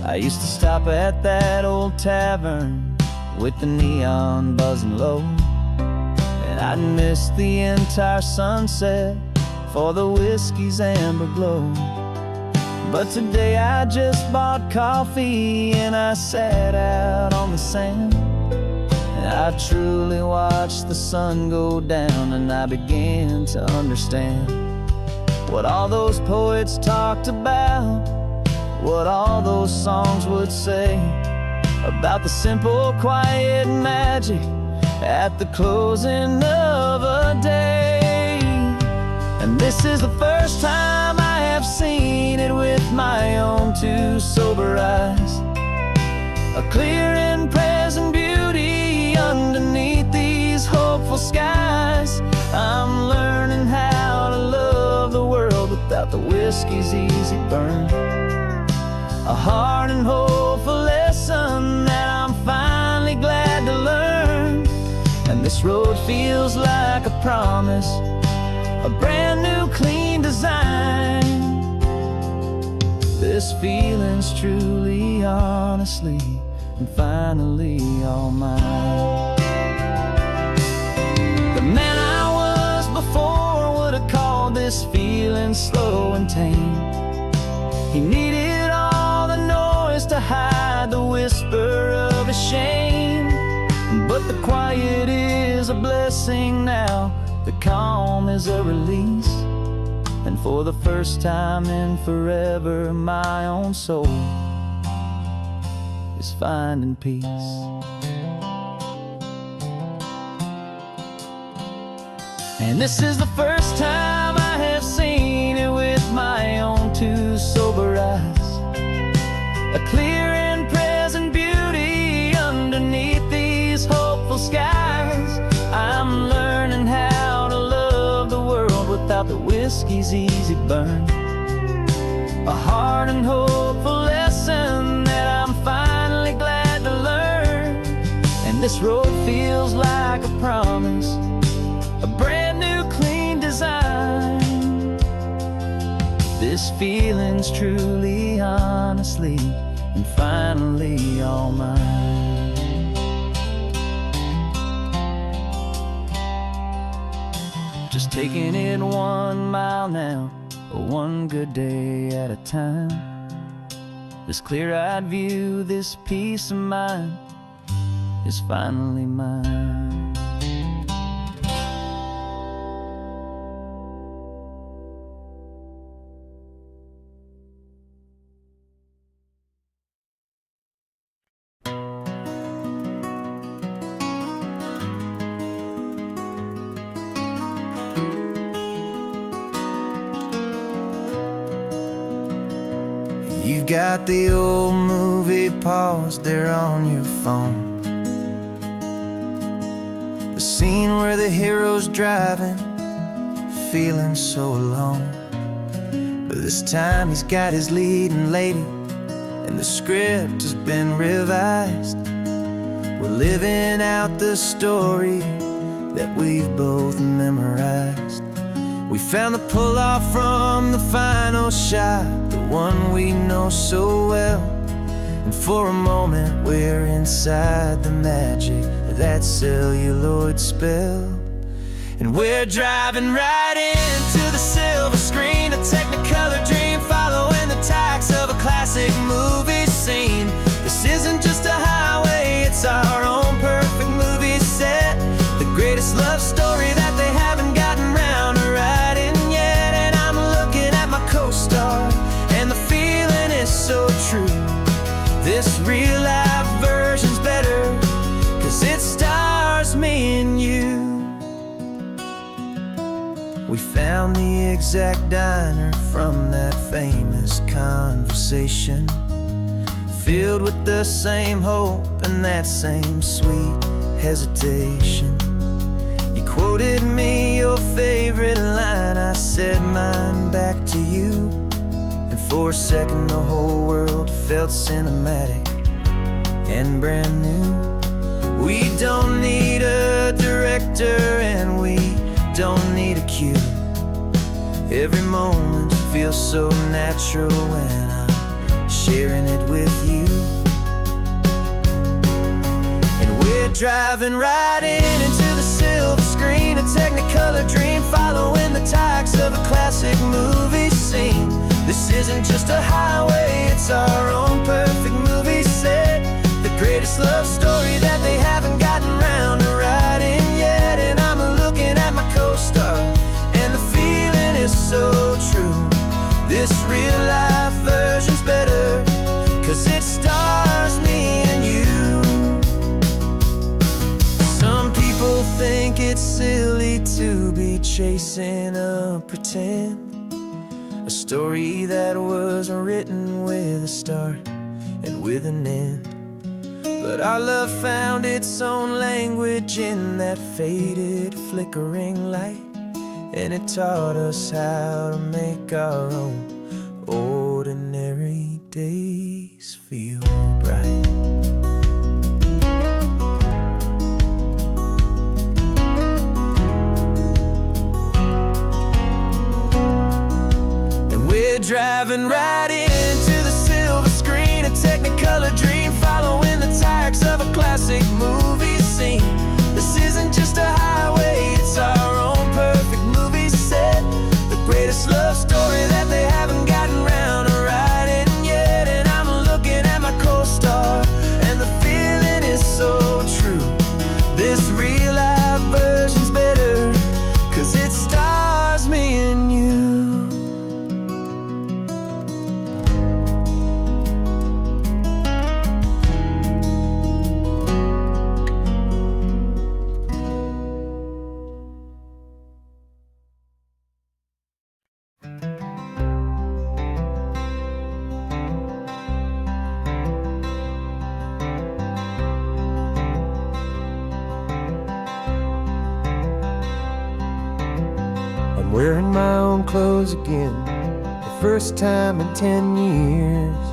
I used to stop at that old tavern with the neon buzzing low, and I'd miss the entire sunset for the whiskey's amber glow. But today I just bought coffee and I sat out on the sand. And I truly watched the sun go down, and I began to understand what all those poets talked about, what all those songs would say about the simple, quiet magic at the closing of a day. And this is the first time I have seen it with my own two sober eyes, a clear and present beauty underneath these hopeful skies. I'm learning how to love the world without the whiskey's easy burn, a hard and hopeful lesson that I'm finally glad to learn. And this road feels like a promise, a brand new clean design. This feeling's truly, honestly, and finally all mine. The man I was before would have called this feeling slow and tame. He needed all the noise to hide the whisper of his shame. But the quiet is a blessing now, the calm is a release. And for the first time in forever, my own soul is finding peace. And this is the first time I have seen it with my own two sober eyes, a clear and present beauty underneath these hopeful skies. I'm learning how to love the world without the whiskey's easy burn, a hard and hopeful lesson that I'm finally glad to learn. And this road feels like a promise, a brand new clean design. This feeling's truly, honestly, and finally all mine. Just taking it 1 mile now, one good day at a time. This clear-eyed view, this peace of mind is finally mine. You've got the old movie paused there on your phone, the scene where the hero's driving, feeling so alone. But this time he's got his leading lady, and the script has been revised. We're living out the story that we've both memorized. We found the pull-off from the final shot, the one we know so well. And for a moment we're inside the magic of that celluloid spell. And we're driving right into the silver screen, a technicolor dream following the tacks of a classic movie scene. This isn't just a highway, it's our own perfect movie set, the greatest love story that they haven't gotten round to writing yet. And I'm looking at my co-star, and the feeling is so true. This real life version's better, 'cause it stars me and you. We found the exact diner from that famous conversation, filled with the same hope and that same sweet hesitation. You quoted me your favorite line, I said mine back to you. And for a second the whole world felt cinematic and brand new. We don't need a director and we don't need a cue. Every moment feels so natural when I'm sharing it with you. And we're driving right into the silver screen, a technicolor dream following the tacks of a classic movie scene. This isn't just a highway, it's our own perfect movie set. The greatest love story that they haven't gotten round to writing yet. And I'm looking at my co-star, and the feeling is so true. This real life version's better, 'cause it stars me and you. Some people think it's silly to be chasing a pretend, a story that was written with a start and with an end. But our love found its own language in that faded, flickering light, and it taught us how to make our own ordinary days feel bright. And we're driving right into the silver screen, a Technicolor dream, following the tracks of a classic movie scene. This isn't just a highway, it's our own perfect movie set. The greatest love story that they haven't gotten round to writing yet. And I'm looking at my co-star, and the feeling is so true. This real life version's better, 'cause it stars me and you. I'm wearing my own clothes again, the first time in 10 years.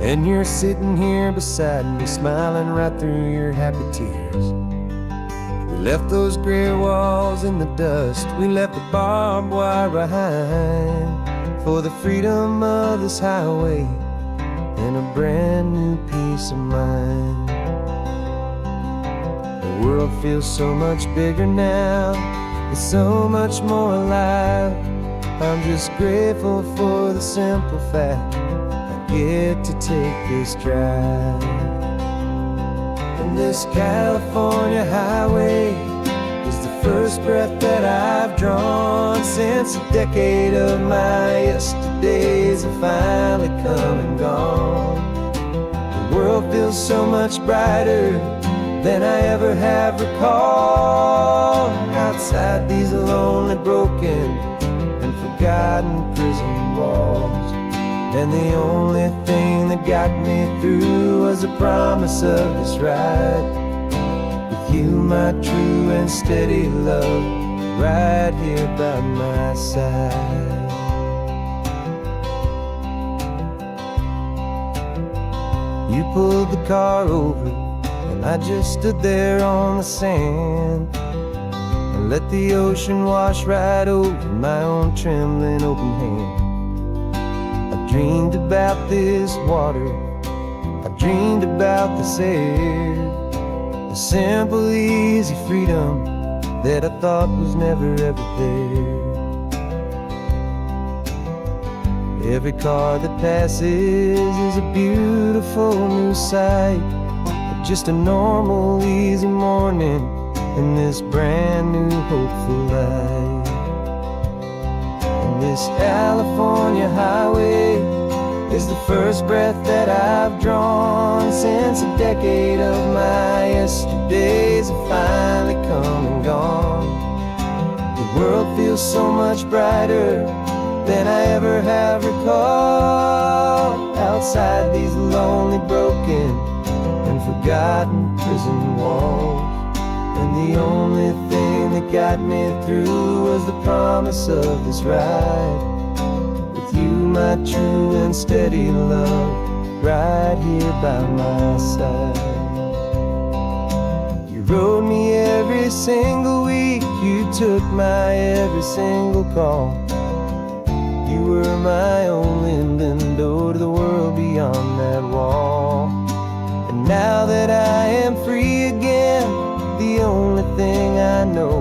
And you're sitting here beside me, smiling right through your happy tears. We left those gray walls in the dust, we left the barbed wire behind, for the freedom of this highway and a brand new peace of mind. The world feels so much bigger now, it's so much more alive. I'm just grateful for the simple fact I get to take this drive. And this California highway is the first breath that I've drawn since a decade of my yesterdays have finally come and gone. The world feels so much brighter than I ever have recalled. Outside these lonely, broken, and forgotten prison walls. And the only thing that got me through was the promise of this ride with you, my true and steady love, right here by my side. You pulled the car over, and I just stood there on the sand and let the ocean wash right over my own trembling open hand. I dreamed about this water, I dreamed about this air, the simple, easy freedom that I thought was never ever there. Every car that passes is a beautiful new sight, just a normal, easy morning in this brand new, hopeful life. And this California highway is the first breath that I've drawn since a decade of my yesterdays have finally come and gone. The world feels so much brighter than I ever have recalled. Outside these lonely, broken, and forgotten prison walls. And the only thing that got me through was the promise of this ride with you, my true and steady love, right here by my side. You rode me every single week, you took my every single call. You were my only window to the world beyond that wall. And now that I am free again, the only thing I know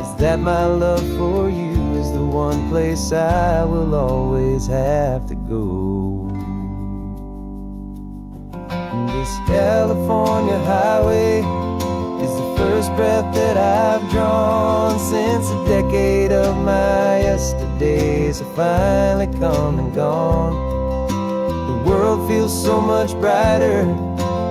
is that my love for you is the one place I will always have to go. This California highway is the first breath that I've drawn since a decade of my yesterdays have finally come and gone. The world feels so much brighter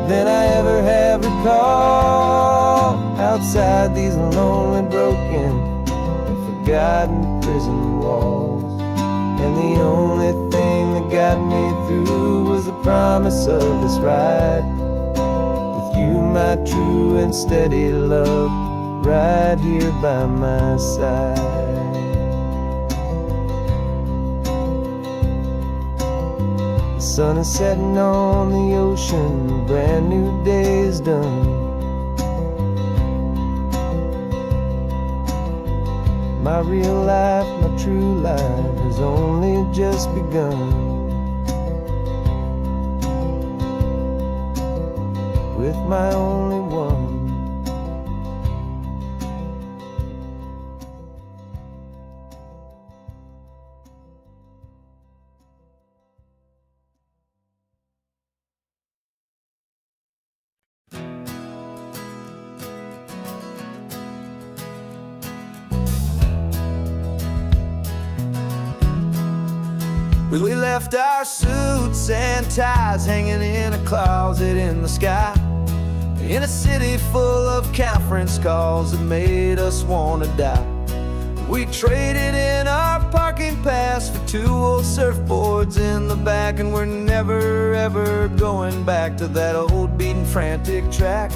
than I ever have recalled. Outside these lonely, broken, and forgotten prison walls, and the only thing that got me through was the promise of this ride with you, my true and steady love, right here by my side. The sun is setting on the ocean, a brand new day is done. My real life, my true life has only just begun. With my only one. We left our suits and ties hanging in a closet in the sky, in a city full of conference calls that made us want to die. We traded in our parking pass for 2 old surfboards in the back, and we're never ever going back to that old beaten frantic track.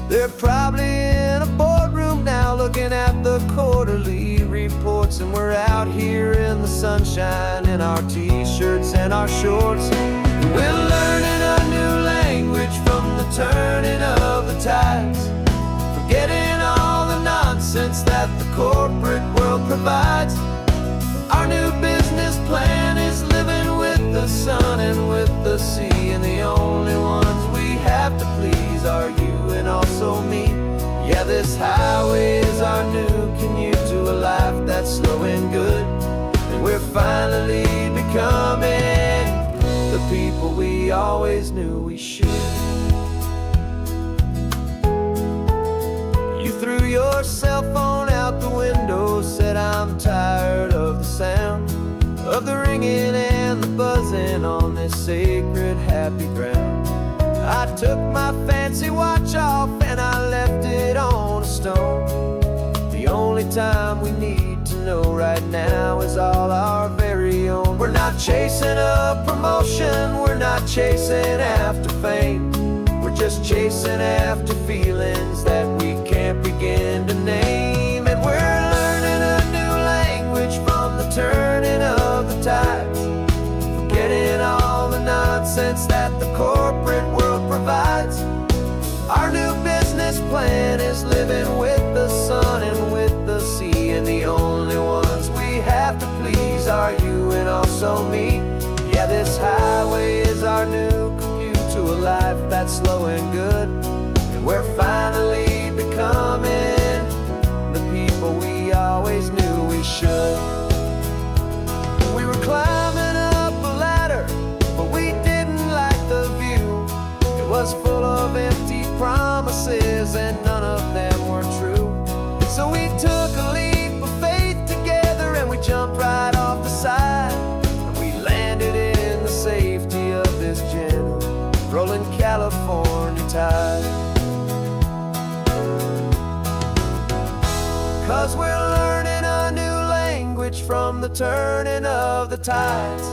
They're probably in a boardroom now looking at the quarterly reports, and we're out here in the sunshine in our t-shirts and our shorts. We're learning a new language from the turning of the tides, forgetting all the nonsense that the corporate world provides. Our new business plan is living with the sun and with the sea, and the only ones we have to please are you and also me. Yeah, this highway is our new commute to a life that's slow and good, and we're finally becoming the people we always knew we should. You threw your cell phone out the window, said I'm tired of the sound of the ringing and the buzzing on this sacred happy ground. I took my fancy watch off and I left it on a stone. The only time we need to know right now is all our very own. We're not chasing a promotion, we're not chasing after fame, we're just chasing after feelings that we can't begin to name. And we're learning a new language from the turning of the tides, forgetting all the nonsense that the corporate world provides. Our new business plan is living with the sun and with the sea, and the only ones we have to please are you and also me. Yeah, this highway is our new commute to a life that's slow and good, and we're finally becoming the people we always knew we should. We were climbing up a ladder, but we didn't like the view. It was full of empty promises and none of them were true. So we took a leap of faith together and we jumped right off the side, and we landed in the safety of this gentle rolling California tide. 'Cause we're learning a new language from the turning of the tides,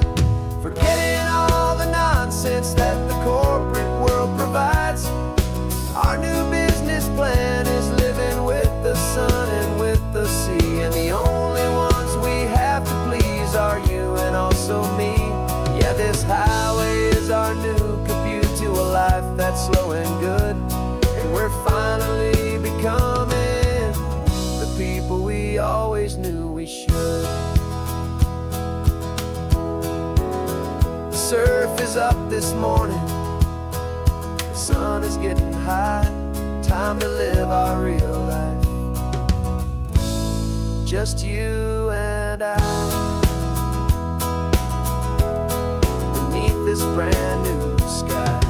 forgetting all the nonsense that the corporate world provides. Our new business plan is living with the sun and with the sea, and the only ones we have to please are you and also me. Yeah, this highway is our new commute to a life that's slow and good, and we're finally becoming the people we always knew we should. The surf is up this morning, the sun is getting high, time to live our real life. Just you and paradise beneath this brand new sky.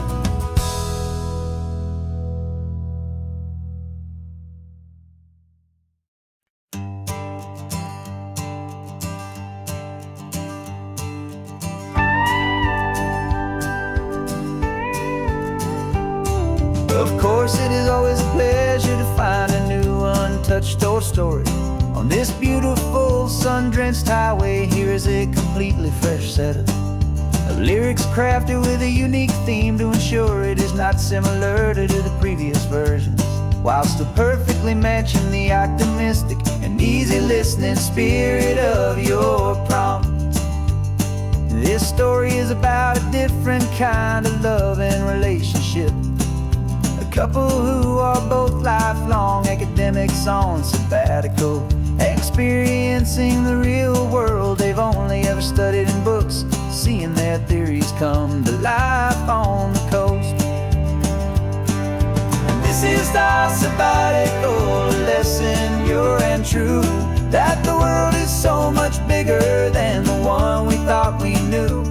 Of course, it is always a pleasure to find a new untouched old story. On this beautiful sun-drenched highway, here is a completely fresh set of lyrics crafted with a unique theme to ensure it is not similar to the previous versions, while still perfectly matching the optimistic and easy listening spirit of your prompt. This story is about a different kind of love and relationship. A couple who are both lifelong academics on sabbatical, experiencing the real world they've only ever studied in books, seeing their theories come to life on the coast. And this is our sabbatical lesson, pure and true, that the world is so much bigger than the one we thought we knew.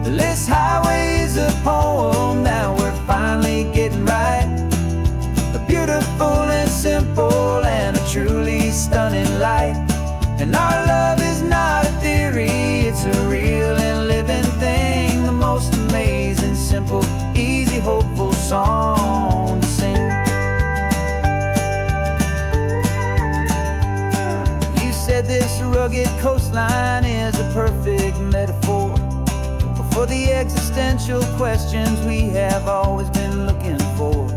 This highway is a poem that we're finally getting right. A beautiful and simple and a truly stunning light. And our love is not a theory, it's a real and living thing. The most amazing, simple, easy, hopeful song to sing. You said this rugged coastline is a perfect metaphor for the existential questions we have always been looking for.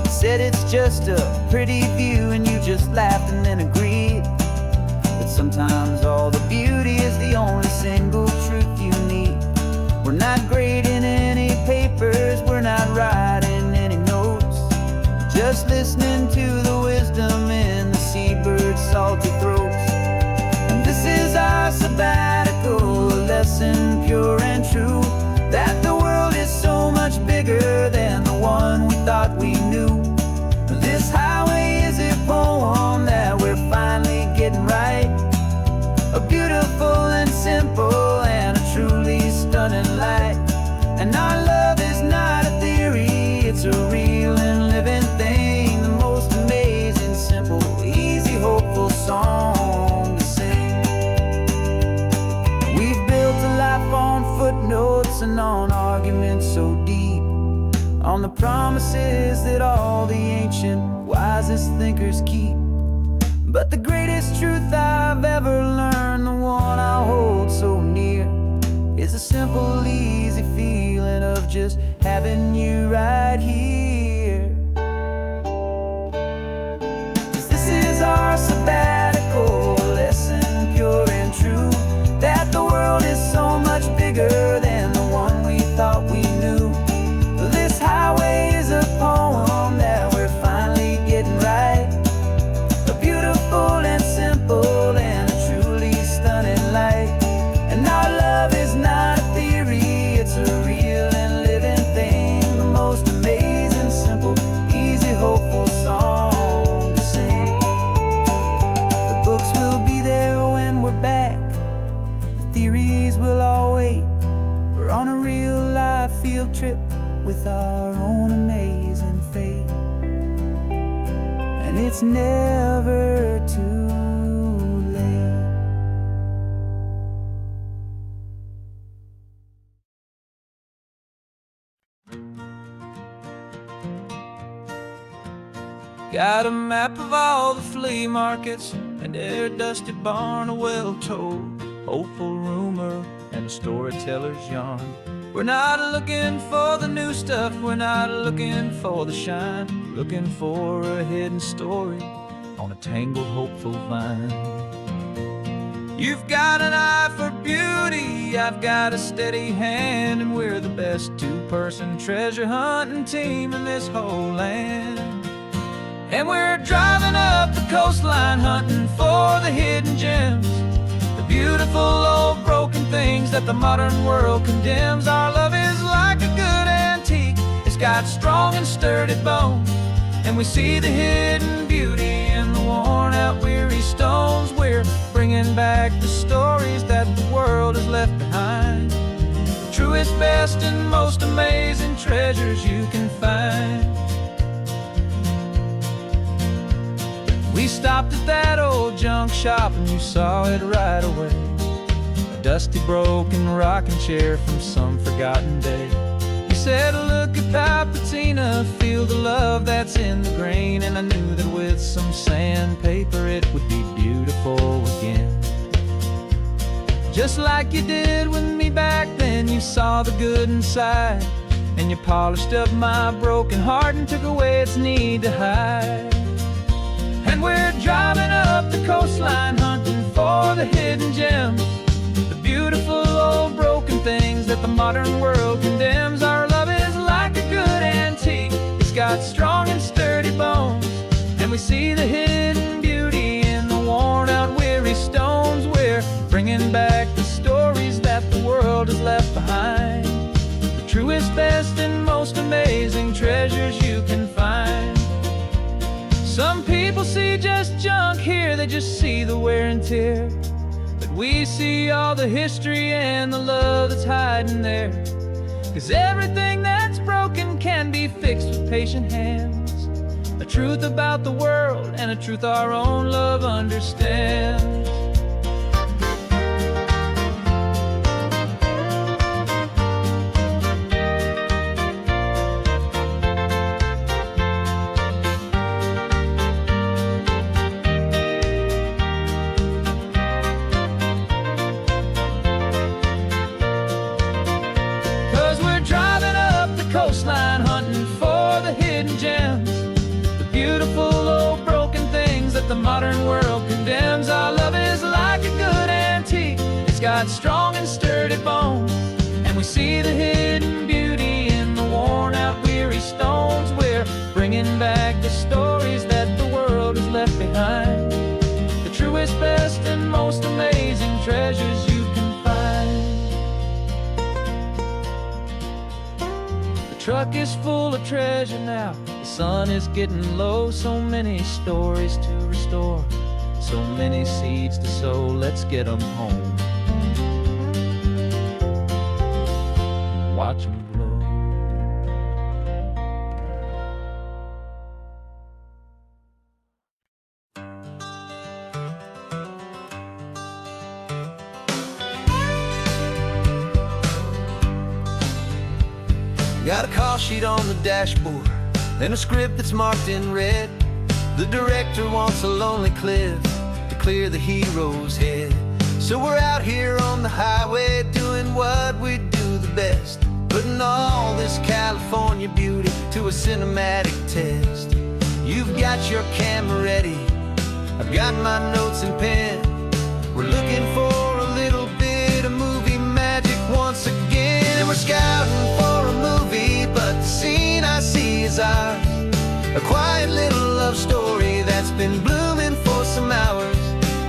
Said it's just a pretty view and you just laughed and then agreed. But sometimes all the beauty is the only single truth you need. We're not grading any papers, we're not writing any notes, just listening to the wisdom in the seabird's salty throats. And this is our sabbatical lesson, pure and true, that the world is so much bigger than the one we thought we knew. This highway is a poem that we're finally getting right. A beautiful and simple and a truly stunning light. And our love is not a theory, it's a real and living thing. The most amazing, simple, easy, hopeful song to sing. We've built a life on footnotes and on arguments so deep, on the promises that all the ancient, wisest thinkers keep. But the greatest truth I've ever learned, the one I hold so near, is a simple, easy feeling of just having you right here. 'Cause this is our sabbatical lesson, pure and true, that the world is so much bigger than the one we thought we knew. This highway is a poem that we're finally getting right. A beautiful and simple and a truly stunning light. And our love is not a theory, it's a real and living thing. The most amazing, simple, easy, hopeful song to sing. The books will be there when we're back, the theories will all wait. We're on a real life field trip with our own amazing fate. And it's never too late. Got a map of all the flea markets and their dusty barn, a well-told, hopeful rumor and a storyteller's yarn. We're not looking for the new stuff, we're not looking for the shine, looking for a hidden story on a tangled, hopeful vine. You've got an eye for beauty, I've got a steady hand, and we're the best two-person treasure hunting team in this whole land. And we're driving up the coastline hunting for the hidden gems, the beautiful old broken things that the modern world condemns. Our love is like a good antique, it's got strong and sturdy bones, and we see the hidden beauty in the worn out weary stones. We're bringing bringing back the stories that the world has left behind. The truest, best, and most amazing treasures you can find. We stopped at that old junk shop and you saw it right away. A dusty, broken rocking chair from some forgotten day. You said, look at that patina, feel the love that's in the grain. And I knew that with some sandpaper it would be beautiful again. Just like you did with me back then, you saw the good inside. And you polished up my broken heart and took away its need to hide. And we're driving up the coastline, hunting for the hidden gems, the beautiful old broken things that the modern world condemns. Our love is like a good antique, it's got strong and sturdy bones. And we see the hidden beauty in the worn out weary stones. We're bringing back the stories that the world has left behind. The truest, best, and most amazing treasures you can find. Some people see just junk here, they just see the wear and tear. But we see all the history and the love that's hiding there. 'Cause everything that's broken can be fixed with patient hands. A truth about the world and a truth our own love understands. 'Cause we're driving up the coastline, hunting for the hidden gems, the beautiful old broken things that the modern world condemns. Our love is like a good antique, it's got strong and sturdy bones. And we see the hidden beauty in the worn out weary stones. We're bringing back the stories that the world has left behind. The truest, best, and most amazing treasures you can find. The truck is full of treasure now, the sun is getting low. So many stories to restore, so many seeds to sow. Let's get them home, watch them blow. Got a call sheet on the dashboard and a script that's marked in red. The director wants a lonely cliff to clear the hero's head. So we're out here on the highway doing what we do the best, putting all this California beauty to a cinematic test. You've got your camera ready, I've got my notes and pen. We're looking for a little bit of movie magic once again. And we're scouting for a movie, but the scene I see is ours. A quiet little love story that's been blooming for some hours.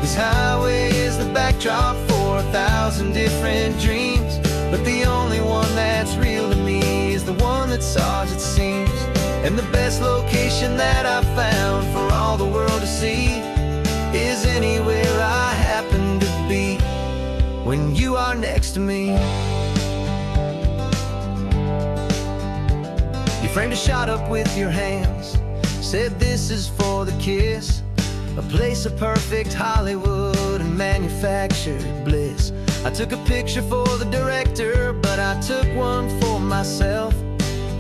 This highway is the backdrop for 1,000 different dreams, but the only one that's real to me is the one that's ours, it seems. And the best location that I've found for all the world to see is anywhere I happen to be when you are next to me. You framed a shot up with your hands, said this is for the kiss, a place of perfect Hollywood and manufactured bliss. I took a picture for the director, but I took one for myself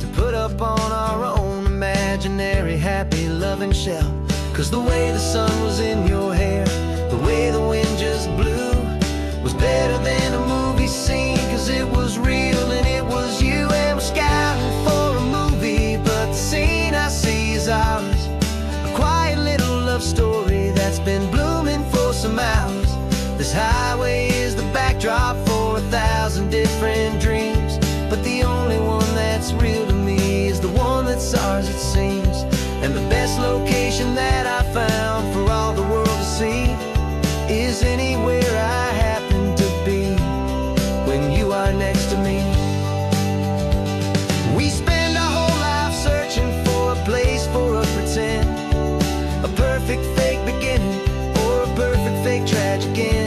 to put up on our own imaginary happy loving shelf. 'Cause the way the sun was in your hair, the way the wind just blew, was better than a movie scene. 'Cause it was real and it was you. And we're scouting for a movie, but the scene I see is ours. A quiet little love story that's been blooming for some hours. This highway is the backdrop for 1,000 different dreams, but the only one that's real to me is the one that's ours, it seems. And the best location that I found for all the world to see is anywhere I happen to be when you are next to me. We spend our whole life searching for a place for a pretend, a perfect fake beginning or a perfect fake tragic end.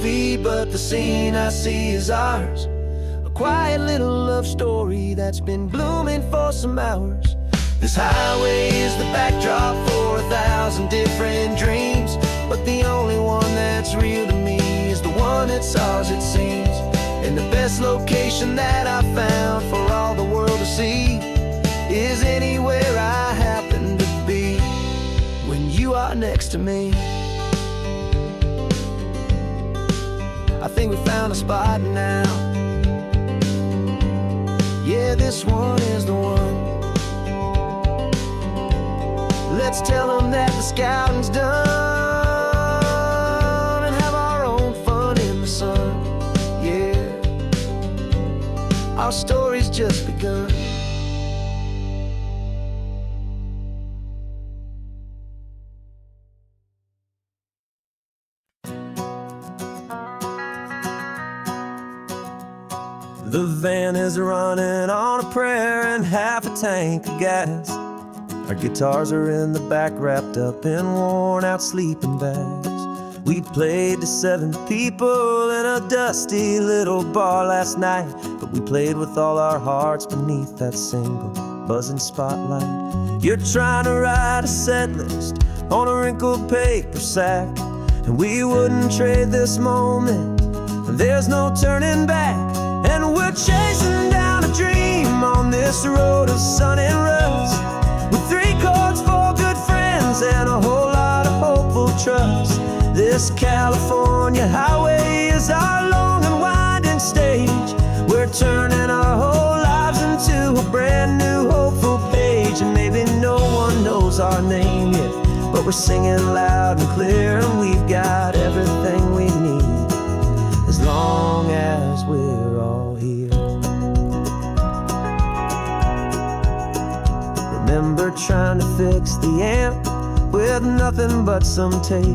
be, but the scene I see is ours. A quiet little love story that's been blooming for some hours. This highway is the backdrop for 1,000 different dreams, but the only one that's real to me is the one that's ours, it seems. And the best location that I found for all the world to see is anywhere I happen to be when you are next to me. I think we found a spot now. Yeah, this one is the one. Let's tell them that the scouting's done and have our own fun in the sun. Yeah, our story's just begun. The van is running on a prayer and half a tank of gas. Our guitars are in the back, wrapped up in worn-out sleeping bags. We played to 7 people in a dusty little bar last night, but we played with all our hearts beneath that single buzzing spotlight. You're trying to write a set list on a wrinkled paper sack, and we wouldn't trade this moment. There's no turning back, and we're chasing down a dream on this road of sun and rust, with 3 chords for good friends and a whole lot of hopeful trust. This California highway is our long and winding stage. We're turning our whole lives into a brand new hopeful page. And maybe no one knows our name yet, but we're singing loud and clear, and we've got everything we need as long as we're all here. Remember trying to fix the amp with nothing but some tape,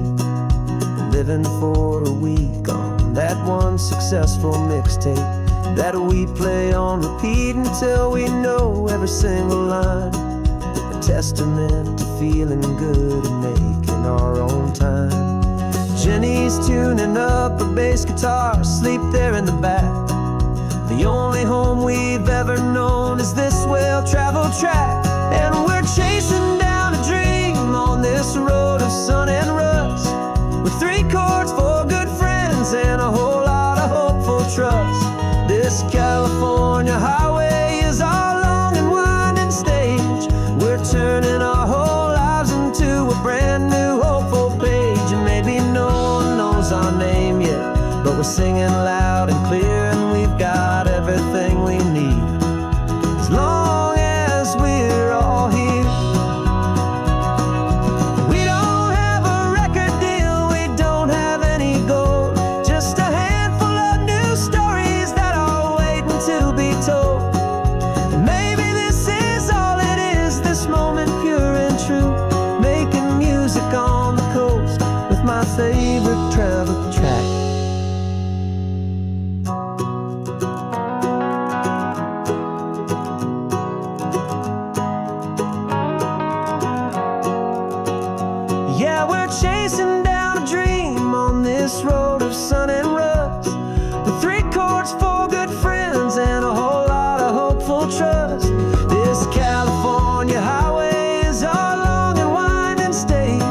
living for a week on that one successful mixtape that we play on repeat until we know every single line. A testament to feeling good and making our own time. Jenny's tuning up her bass guitar, asleep there in the back. The only home we've ever known is this well-traveled track, and we're chasing down a dream on this road of sun and rust, with 3 chords for good friends and a whole lot of hopeful trust. This California highway is our long and winding stage. We're turning our whole lives into a brand new hopeful page. And maybe no one knows our name yet, but we're singing loud and clear, and we've got everything we need as long as we're all here. We don't have a record deal, we don't have any gold, just a handful of new stories that are waiting to be told. And maybe this is all it is, this moment pure and true, making music on the coast with my favorite travel track. Yeah, we're chasing down a dream on this road of sun and rust, with 3 chords for good friends and a whole lot of hopeful trust. This California highway is our long and winding stage.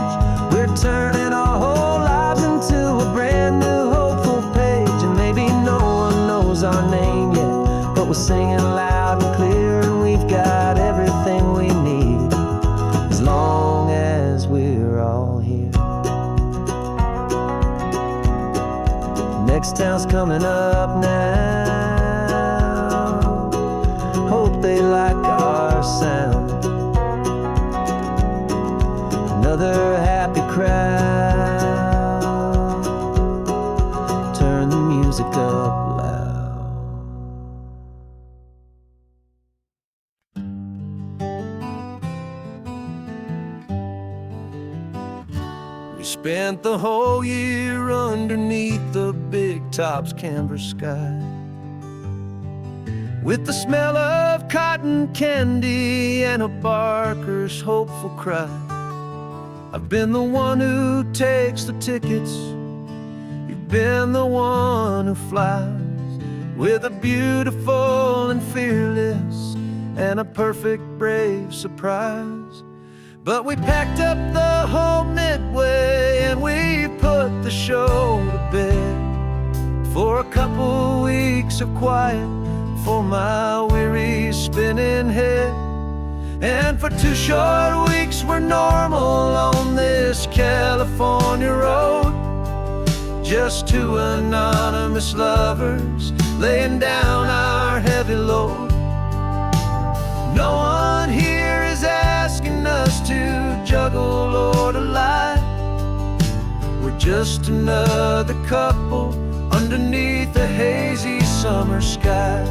We're turning our whole lives into a brand new hopeful page. And maybe no one knows our name yet, but we're singing loud and clear, and we've got everything we need as long as we're all here. Next town's coming up now. Hope they like our sound. Another happy crowd. Turn the music up loud. We spent the whole year underneath the big top's canvas sky, with the smell of cotton candy and a barker's hopeful cry. I've been the one who takes the tickets, you've been the one who flies with a beautiful and fearless and a perfect brave surprise. But we packed up the whole Midway and we put the show to bed for a couple weeks of quiet for my weary spinning head. And for 2 short weeks we're normal on this California road, just 2 anonymous lovers laying down our heavy load. No one here is asking us to juggle or to lie. We're just another couple underneath a hazy summer sky.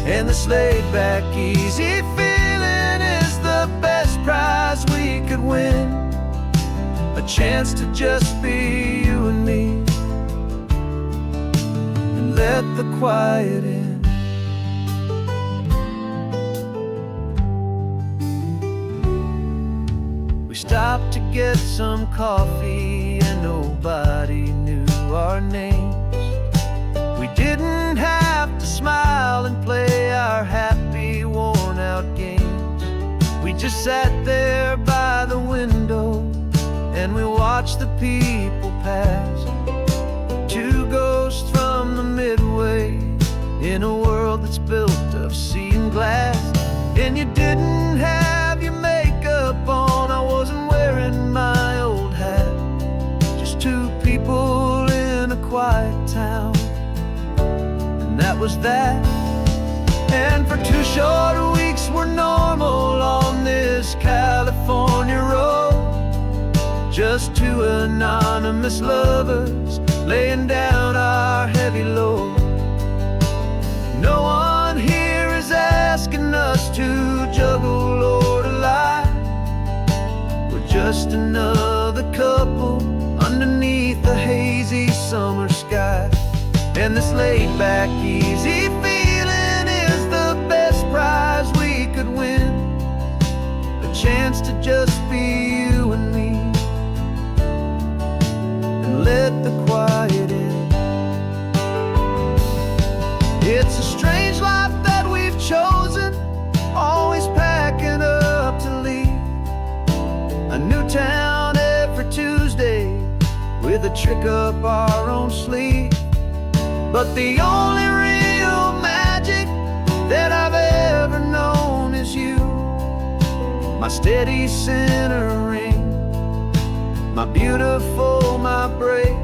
And this laid-back, easy feeling is the best prize we could win, a chance to just be you and me, and let the quiet in. We stopped to get some coffee and nobody knew our names. We didn't have to smile and play our happy, worn-out games. We just sat there by the window and we watched the people pass. 2 ghosts from the Midway in a world that's built of sea and glass. And you didn't have your makeup on, I wasn't wearing my old hat. Just 2 people in a quiet town, and that was that. And for 2 short weeks we're normal on this California road, just 2 anonymous lovers laying down our heavy load. No one here is asking us to juggle or to lie. We're just another couple underneath the hazy summer sky. And this laid-back, easy feeling is the best prize we could win, a chance to just be you and me, and let the quiet in. It's a strange life that we've chosen, always packing up to leave a new town every Tuesday with a trick up our own sleeve. But the only real magic that I've ever known is you, my steady centering, my beautiful, my brave,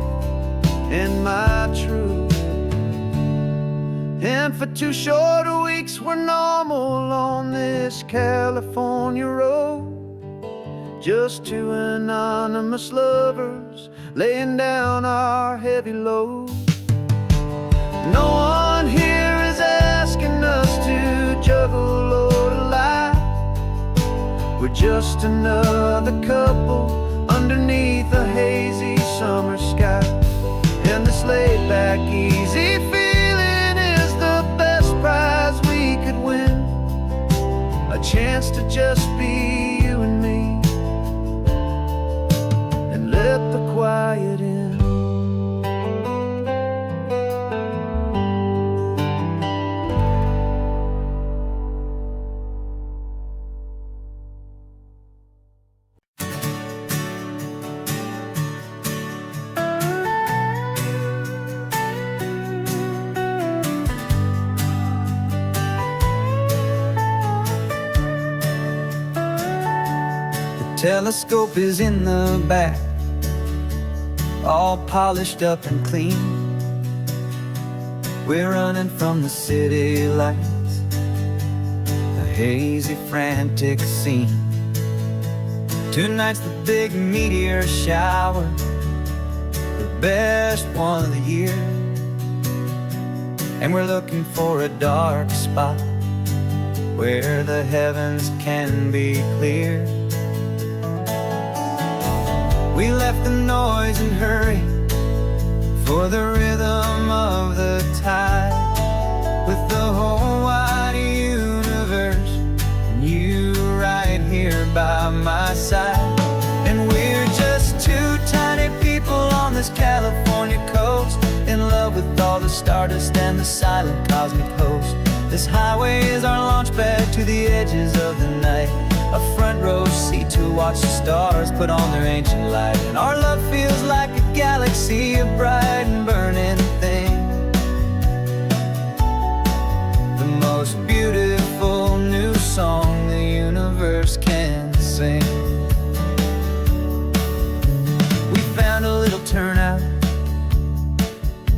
and my true. And for 2 short weeks we're normal on this California road, just 2 anonymous lovers laying down our heavy load. No one here is asking us to juggle or to lie. We're just another couple underneath a hazy summer sky. And this laid-back, easy feeling is the best prize we could win, a chance to just be you and me, and let the quiet in. Telescope is in the back, all polished up and clean. We're running from the city lights, a hazy, frantic scene. Tonight's the big meteor shower, the best one of the year. And we're looking for a dark spot where the heavens can be clear. We left the noise and hurry for the rhythm of the tide, with the whole wide universe and you right here by my side. And we're just 2 tiny people on this California coast, stardust and the silent cosmic host. This highway is our launch pad to the edges of the night, a front row seat to watch the stars put on their ancient light. And our love feels like a galaxy of bright and burning things, the most beautiful new song the universe can sing. We found a little turnout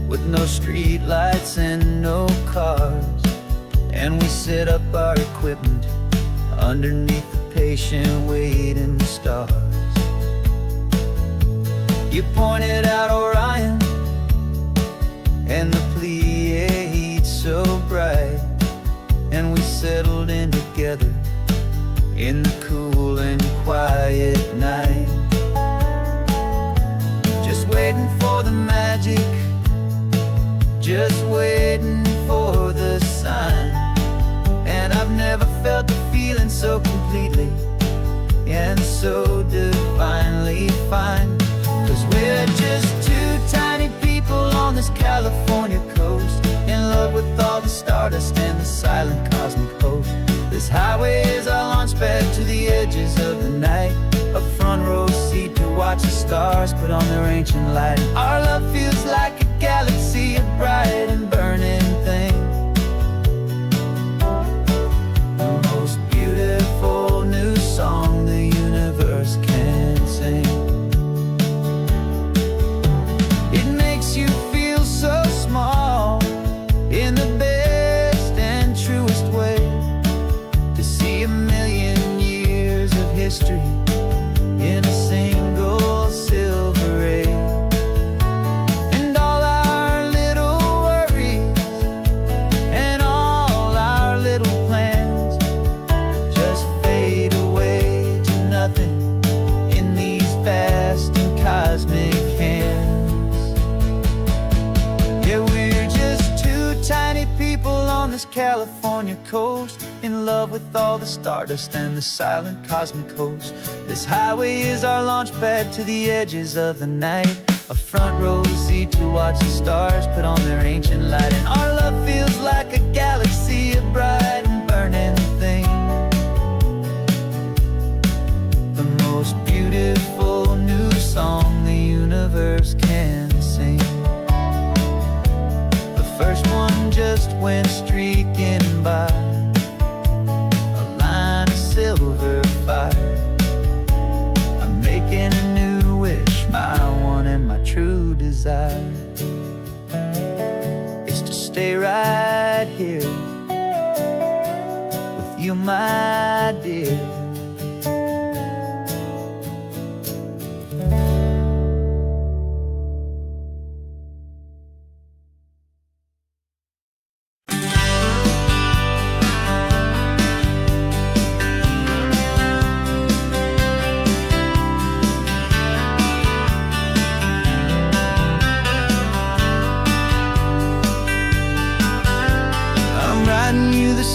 with no street lights and no cars, and we set up our equipment underneath the patient waiting stars. You pointed out Orion and the Pleiades so bright, and we settled in together in the cool and quiet night, just waiting for the magic, just waiting for the sign. And I've never felt the feeling so completely and so divinely fine. 'Cause we're just two tiny people on this California coast, in love with all the stardust and the silent cosmic host. This highway is our launch pad to the edges of the night, a front row seat to watch the stars put on their ancient light. Our love feels like a galaxy of bright and burning things, the most beautiful new song the universe can sing. It makes you feel so small in the best and truest way, to see a million years of history in a single silver ray. And all our little worries and all our little plans just fade away to nothing in these vast and cosmic hands. Yeah, we're just two tiny people on this California coast, in love with all the stardust and the silent cosmic host. This highway is our launch pad to the edges of the night, a front row seat to watch the stars put on their ancient light. And our love feels like a galaxy of bright and burning things, the most beautiful new song the universe can sing. The first one just went streaking by, a line of silver fire. I'm making a new wish, my one and my true desire is to stay right here with you, my dear.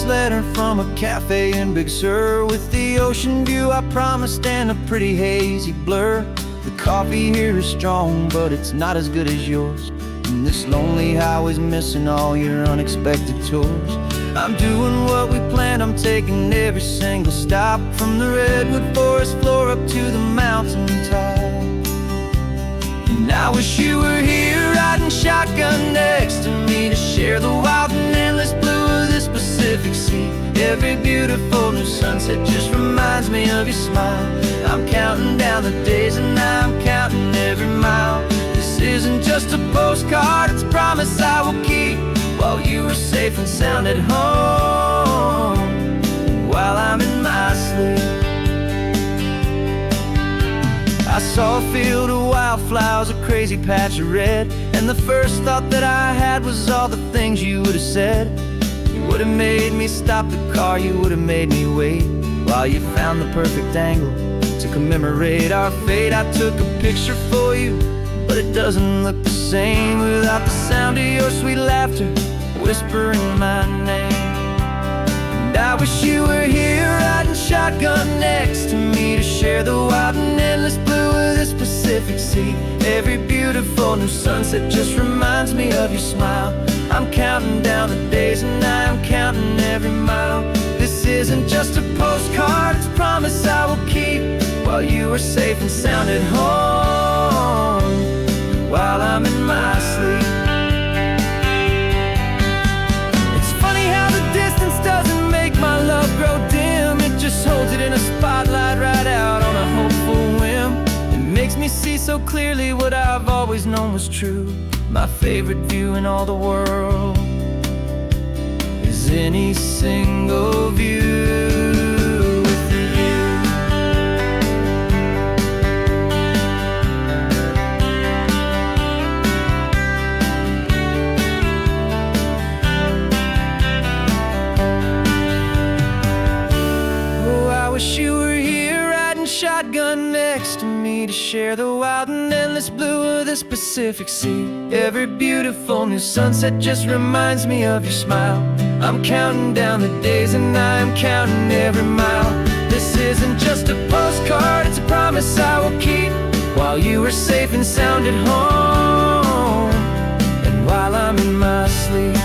Letter from a cafe in Big Sur, with the ocean view I promised and a pretty hazy blur. The coffee here is strong, but it's not as good as yours, and this lonely highway's missing all your unexpected tours. I'm doing what we planned, I'm taking every single stop, from the redwood forest floor up to the mountain top. And I wish you were here riding shotgun next to me, to share the wild and endless blue of this Pacific Sea. Every beautiful new sunset just reminds me of your smile. I'm counting down the days and I'm counting every mile. This isn't just a postcard, it's a promise I will keep, while you are safe and sound at home, while I'm in my sleep. I saw a field of wildflowers, a crazy patch of red, and the first thought that I had was all the things you would have said. You would have made me stop the car, you would have made me wait, while you found the perfect angle to commemorate our fate. I took a picture for you, but it doesn't look the same without the sound of your sweet laughter whispering my name. And I wish you were here riding shotgun next to me, to share the wild and endless blue of this Pacific Sea. Every beautiful beautiful new sunset just reminds me of your smile. I'm counting down the days and I'm counting every mile. This isn't just a postcard, it's a promise I will keep, while you are safe and sound at home, while I'm in my sleep. It's funny how the distance doesn't make my love grow dim. It just holds it in a spotlight right out on a hopeful whim. It makes me see so clearly what I've always known was true. My favorite view in all the world is any single view. Wish you were here riding shotgun next to me to share the wild and endless blue of this Pacific Sea. Every beautiful new sunset just reminds me of your smile. I'm counting down the days and I'm counting every mile. This isn't just a postcard, it's a promise I will keep, while you are safe and sound at home, and while I'm in my sleep.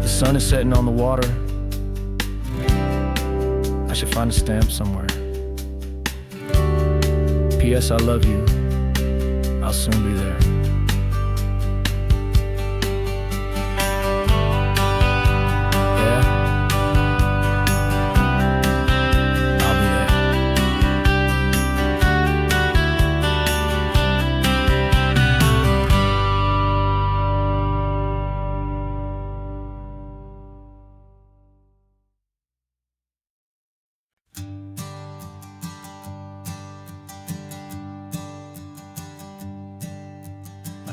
The sun is setting on the water. I should find a stamp somewhere. P.S. I love you. I'll soon be there. Yeah, I'll be there.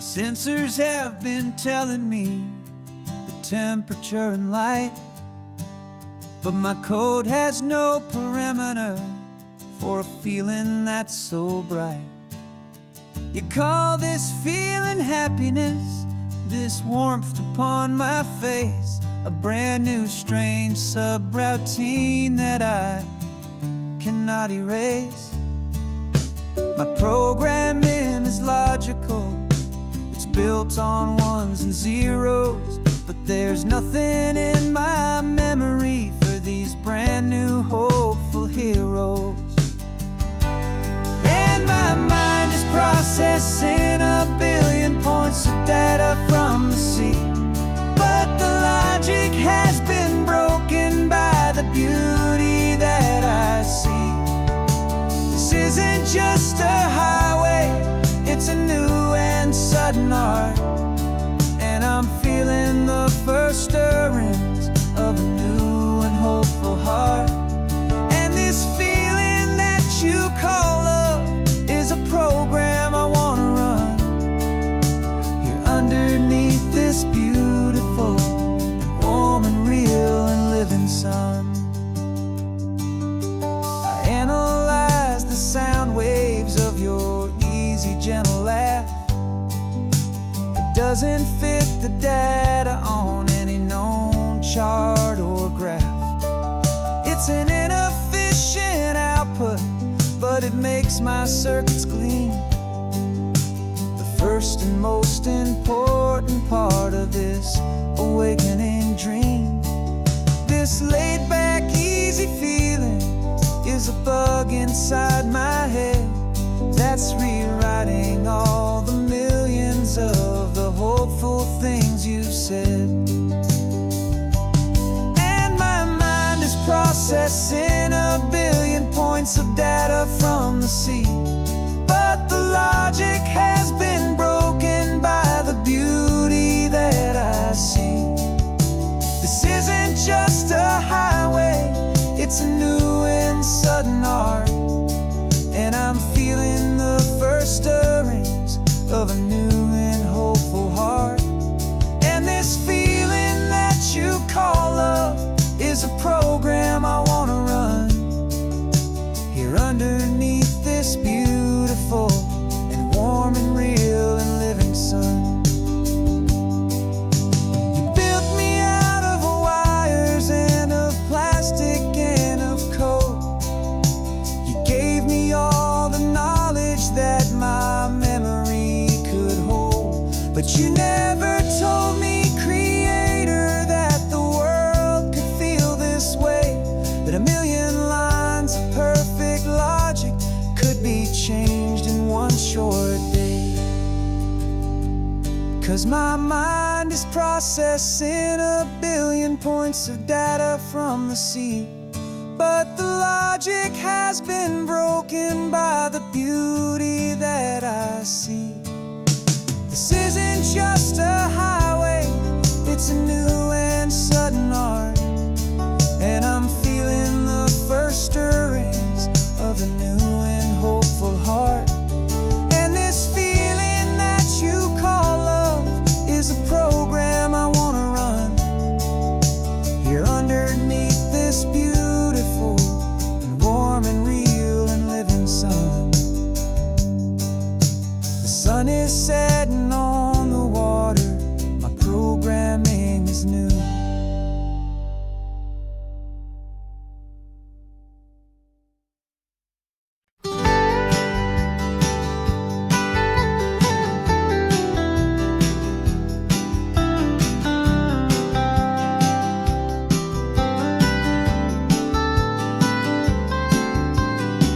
Sensors have been telling me the temperature and light, but my code has no perimeter for a feeling that's so bright. You call this feeling happiness, this warmth upon my face, a brand new strange subroutine that I cannot erase. My programming is logical, built on ones and zeros, but there's nothing in my memory for these brand new hopeful heroes. And my mind is processing a billion points of data from the sea, but the logic has been broken by the beauty that I see. This isn't just a highway, it's a new and sudden art, and I'm feeling the first stirrings of a new and hopeful heart. And this feeling that you call love is a program I wanna run here underneath this beautiful, warm and real and living sun. I analyze the sound waves of your easy, gentle laugh. It doesn't fit the data on any known chart or graph. It's an inefficient output, but it makes my circuits gleam. The first and most important part of this awakening dream. This laid-back, easy feeling is a bug inside my head that's rewriting all the millions of the hopeful things you said. And my mind is processing a billion points of data from the sea, but the logic has been broken by the beauty that I see. This isn't just a highway, it's a new and sudden art, and I'm feeling the first stirrings of a new and hopeful heart. And this feeling that you call love is a program I wanna run here underneath this beauty. that my memory could hold. But you never told me, Creator, that the world could feel this way, that a million lines of perfect logic could be changed in one short day. 'Cause my mind is processing a billion points of data from the sea, but the logic has been broken by the beauty that I see. This isn't just a highway, it's a new and sudden art, and I'm feeling the first stirrings of a new and hopeful heart. And this feeling that you call love is a program I want to run here underneath this beautiful and warm and real and living sun. The sun is setting on the water, my programming is new.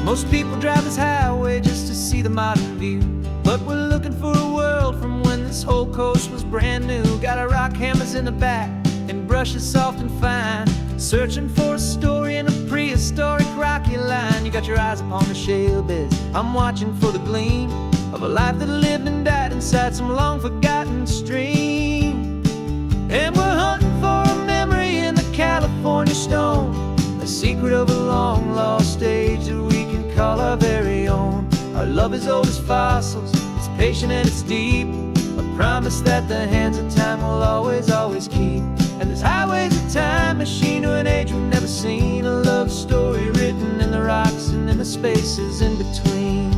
Most people drive this highway just to see the modern view, but we're looking for a world from when this whole coast was brand new. Got our rock hammers in the back and brushes soft and fine, searching for a story in a prehistoric rocky line. You got your eyes upon the shale beds, I'm watching for the gleam of a life that lived and died inside some long forgotten stream. And we're hunting for a memory in the California stone, a secret of a long lost age that we can call our very own. Our love is old as fossils, it's patient and it's deep, a promise that the hands of time will always, always keep. And this highway's a time machine to an age we've never seen, a love story written in the rocks and in the spaces in between.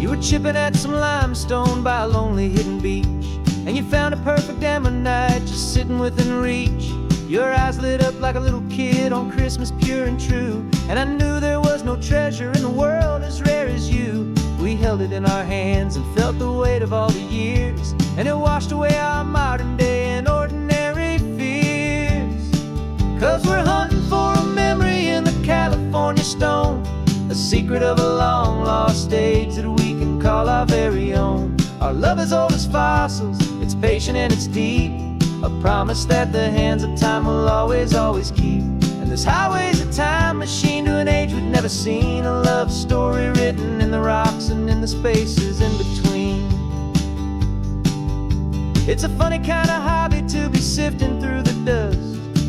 You were chipping at some limestone by a lonely hidden beach, and you found a perfect ammonite just sitting within reach. Your eyes lit up like a little kid on Christmas, pure and true, and I knew there was no treasure in the world as rare as you. We held it in our hands and felt the weight of all the years, and it washed away our modern day and ordinary fears. 'Cause we're hunting for a memory in the California stone, a secret of a long lost age that we can call our very own. Our love is old as fossils, it's patient and it's deep, a promise that the hands of time will always, always keep. And this highway's a time machine to an age we've never seen, a love story written in the rocks and in the spaces in between. It's a funny kind of hobby to be sifting through the dust,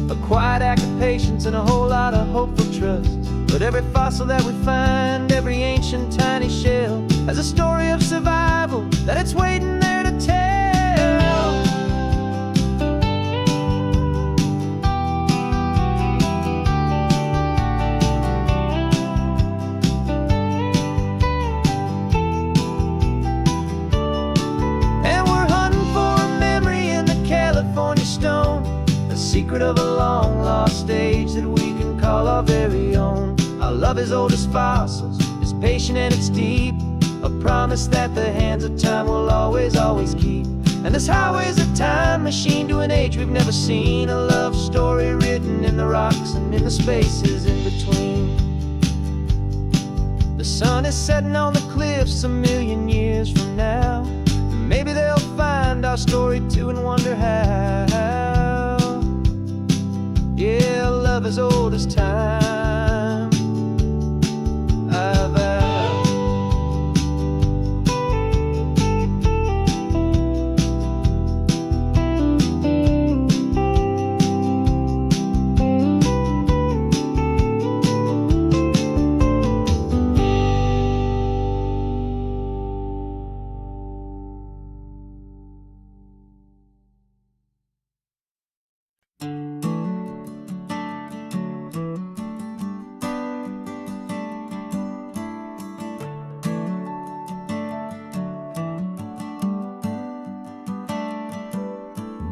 a quiet act of patience and a whole lot of hopeful trust. But every fossil that we find, every ancient tiny shell, has a story of survival that it's waiting there to tell. Secret of a long lost age that we can call our very own. Our love is old as fossils, it's patient and it's deep, a promise that the hands of time will always, always keep. And this highway's a time machine to an age we've never seen, a love story written in the rocks and in the spaces in between. The sun is setting on the cliffs a million years from now, maybe they'll find our story too and wonder how. Yeah, love as old as time, I vow.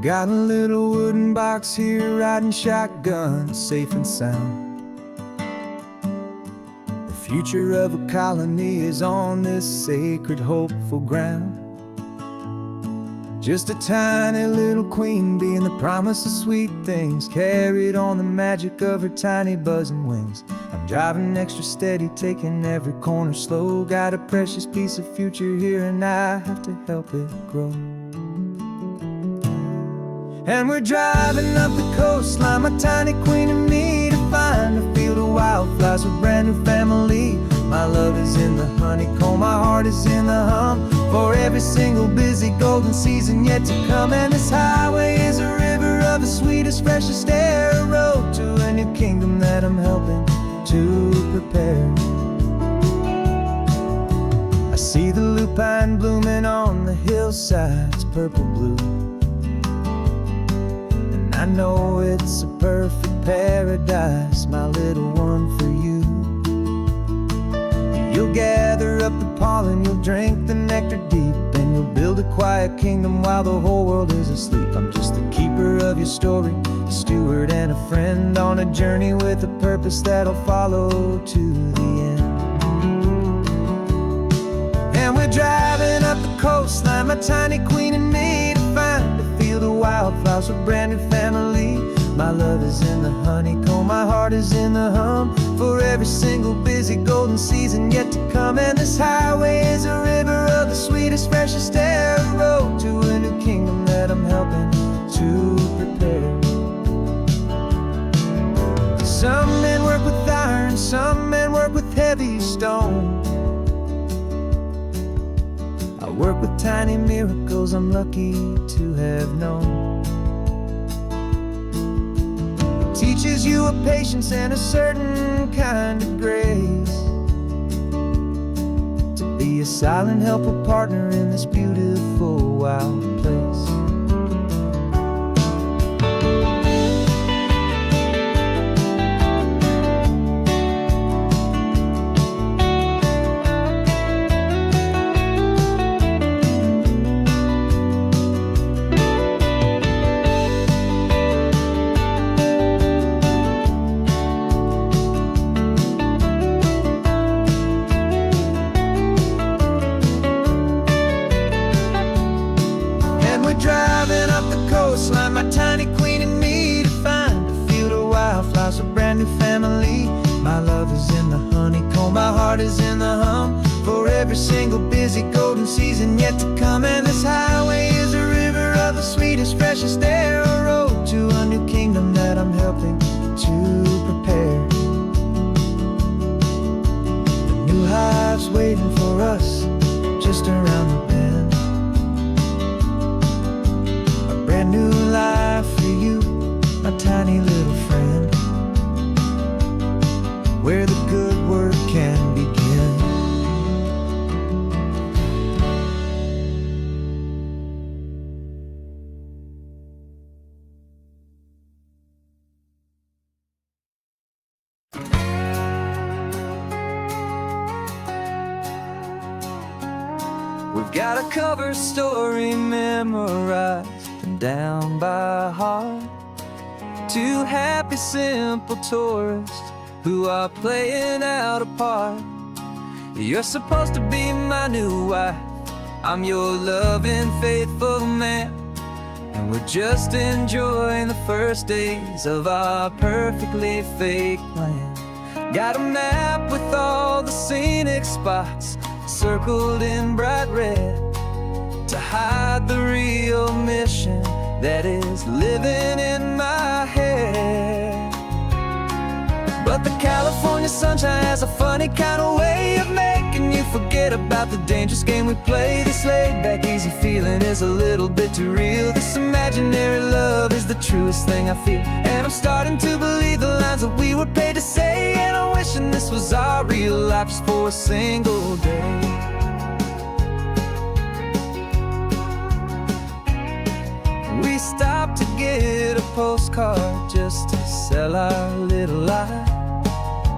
Got a little wooden box here, riding shotgun, safe and sound. If future of a colony is on this sacred, hopeful ground. Just a tiny little queen bee and the promise of sweet things, carried on the magic of her tiny buzzing wings. I'm driving extra steady, taking every corner slow. Got a precious piece of future here and I have to help it grow. And we're driving up the coastline, my tiny queen and me, to find a field of wildflowers with brand new family. My love is in the honeycomb, my heart is in the hum, for every single busy golden season yet to come. And this highway is a river of the sweetest, freshest air, a road to a new kingdom that I'm helping to prepare. I see the lupine blooming on the hillsides, purple blue, and I know it's a perfect paradise, my little one, for you. You'll gather up the pollen, you'll drink the nectar deep, and you'll build a quiet kingdom while the whole world is asleep. I'm just the keeper of your story, a steward and a friend, on a journey with a purpose that'll follow to the end. And we're driving up the coastline, my tiny queen and me, to find a field of wildflowers with brand new family. My love is in the honeycomb, my heart is in the hum, for every single busy golden season yet to come. And this highway is a river of the sweetest, freshest air, a road to a new kingdom that I'm helping to prepare. Some men work with iron, some men work with heavy stone. I work with tiny miracles I'm lucky to have known. Teaches you a patience and a certain kind of grace, to be a silent, helpful partner in this beautiful, wild place. Driving up the coastline, my tiny queen and me, to find a field of wildflowers, a brand new family. My love is in the honeycomb, my heart is in the hum, for every single busy golden season yet to come. And this highway is a river of the sweetest, freshest air, a road to a new kingdom that I'm helping to prepare. The new hive's waiting for us just around the bend. New life for you, my tiny little friend, where the good work can begin. We've got a cover story memorized and down by heart, two happy, simple tourists who are playing out a part. You're supposed to be my new wife, I'm your loving, faithful man, and we're just enjoying the first days of our perfectly fake plan. Got a map with all the scenic spots circled in bright red, to hide the real mission that is living in my head. But the California sunshine has a funny kind of way of making you forget about the dangerous game we play. This laid-back, easy feeling is a little bit too real. This imaginary love is the truest thing I feel, and I'm starting to believe the lines that we were paid to say. And I'm wishing this was our real life just for a single day. We stopped to get a postcard just to sell our little lie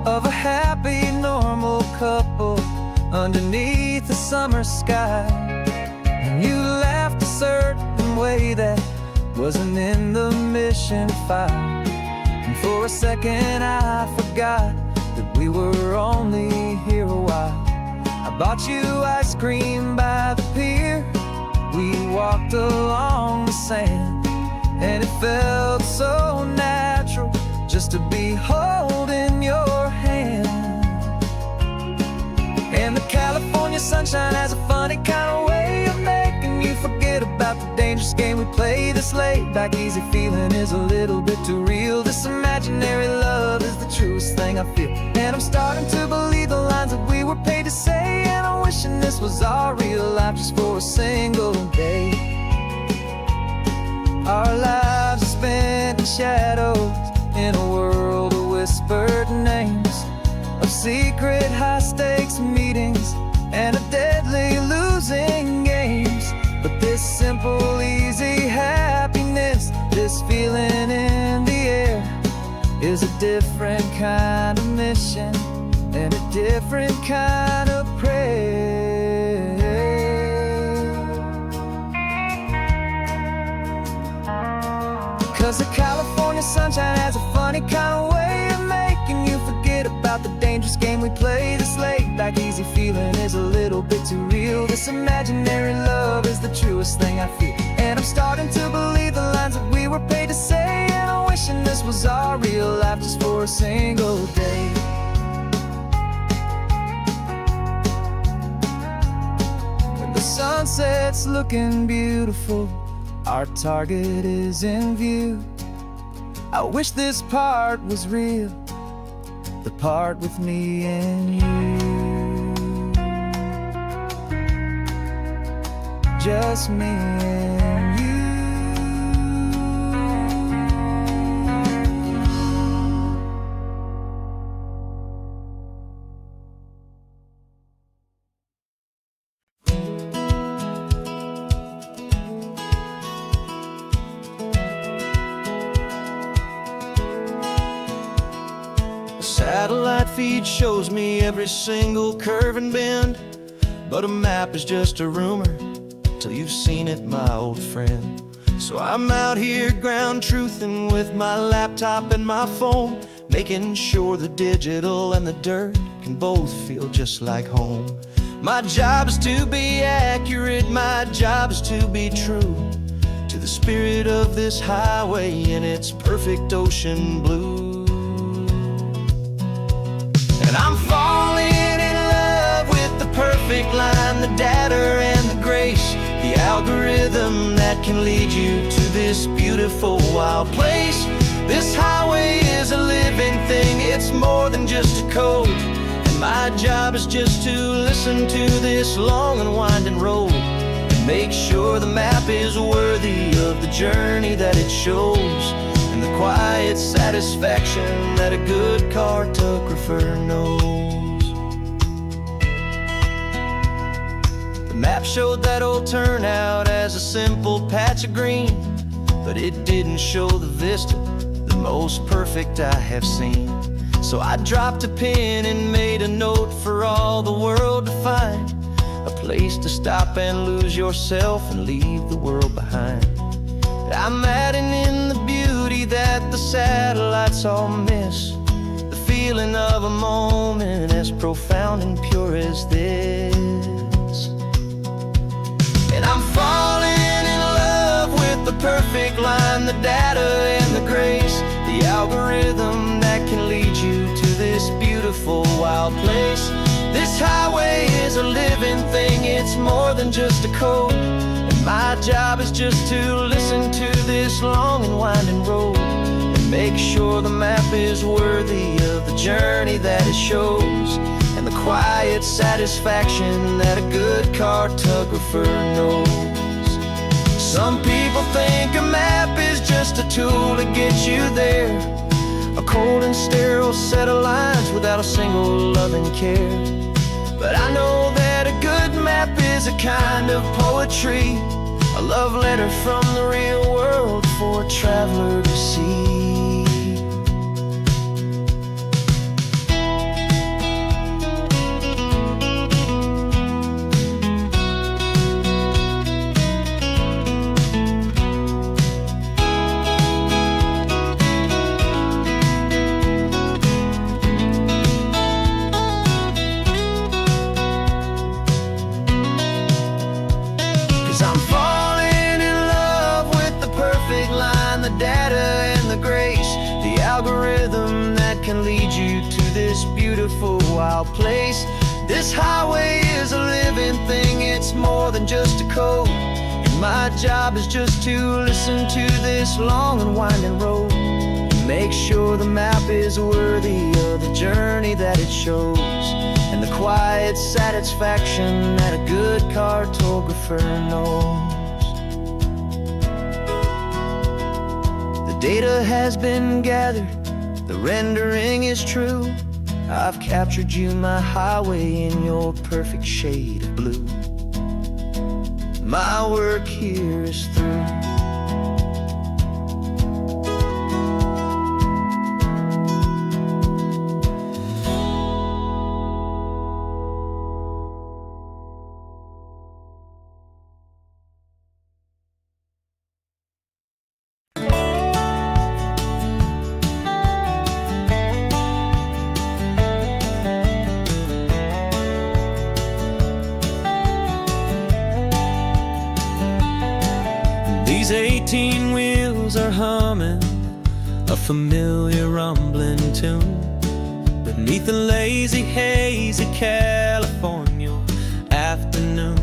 of a happy, normal couple underneath the summer sky. And you laughed a certain way that wasn't in the mission file, and for a second I forgot that we we were only here a while. I bought you ice cream by the pier. We walked along the sand, and it felt so natural just to be holding your hand. And the California sunshine has a funny kind of way of making you forget about the dangerous game we play. This laid back easy feeling is a little bit too real. This imaginary love is the truest thing I feel. And I'm starting to believe the lines that we were paid to say. And I'm wishing this was our real life just for a single day. Our lives are spent in shadows, in a world of whispered names, of secret high-stakes meetings and of deadly losing games. But this simple, easy happiness, this feeling in the air, is a different kind of mission and a different kind of prayer. 'Cause the California sunshine has a funny kind of way of making you forget about the dangerous game we play. This laid back easy feeling is a little bit too real. This imaginary love is the truest thing I feel. And I'm starting to believe the lines that we were paid to say. And I'm wishing this was our real life just for a single day. When the sunset's looking beautiful, our target is in view. I wish this part was real, the part with me and you. Just me and you. Satellite feed shows me every single curve and bend, but a map is just a rumor till you've seen it, my old friend. So I'm out here ground truthing with my laptop and my phone, making sure the digital and the dirt can both feel just like home. My job is to be accurate, my job is to be true to the spirit of this highway in its perfect ocean blue. And I'm falling in love with the perfect line, the data and the grace, the algorithm that can lead you to this beautiful wild place. This highway is a living thing, it's more than just a code. And my job is just to listen to this long and winding road and make sure the map is worthy of the journey that it shows, and the quiet satisfaction that a good cartographer knows. The map showed that old turnout as a simple patch of green, but it didn't show the vista, the most perfect I have seen. So I dropped a pin and made a note for all the world to find, a place to stop and lose yourself and leave the world behind. I'm adding in the beauty that the satellites all miss, the feeling of a moment as profound and pure as this. And I'm falling in love with the perfect line, the data and the grace, the algorithm that can lead you to this beautiful wild place. This highway is a living thing, it's more than just a code. My job is just to listen to this long and winding road and make sure the map is worthy of the journey that it shows, and the quiet satisfaction that a good cartographer knows. Some people think a map is just a tool to get you there, a cold and sterile set of lines without a single loving care. But I know that a good map is a kind of poetry, a love letter from the real world for a traveler to see. this beautiful wild place. This highway is a living thing, it's more than just a code. And my job is just to listen to this long and winding road, and make sure the map is worthy of the journey that it shows, and the quiet satisfaction that a good cartographer knows. The data has been gathered, the rendering is true. I've captured you, my highway, in your perfect shade of blue. My work here is through. These 18 wheels are humming a familiar rumbling tune beneath the lazy haze of California afternoon.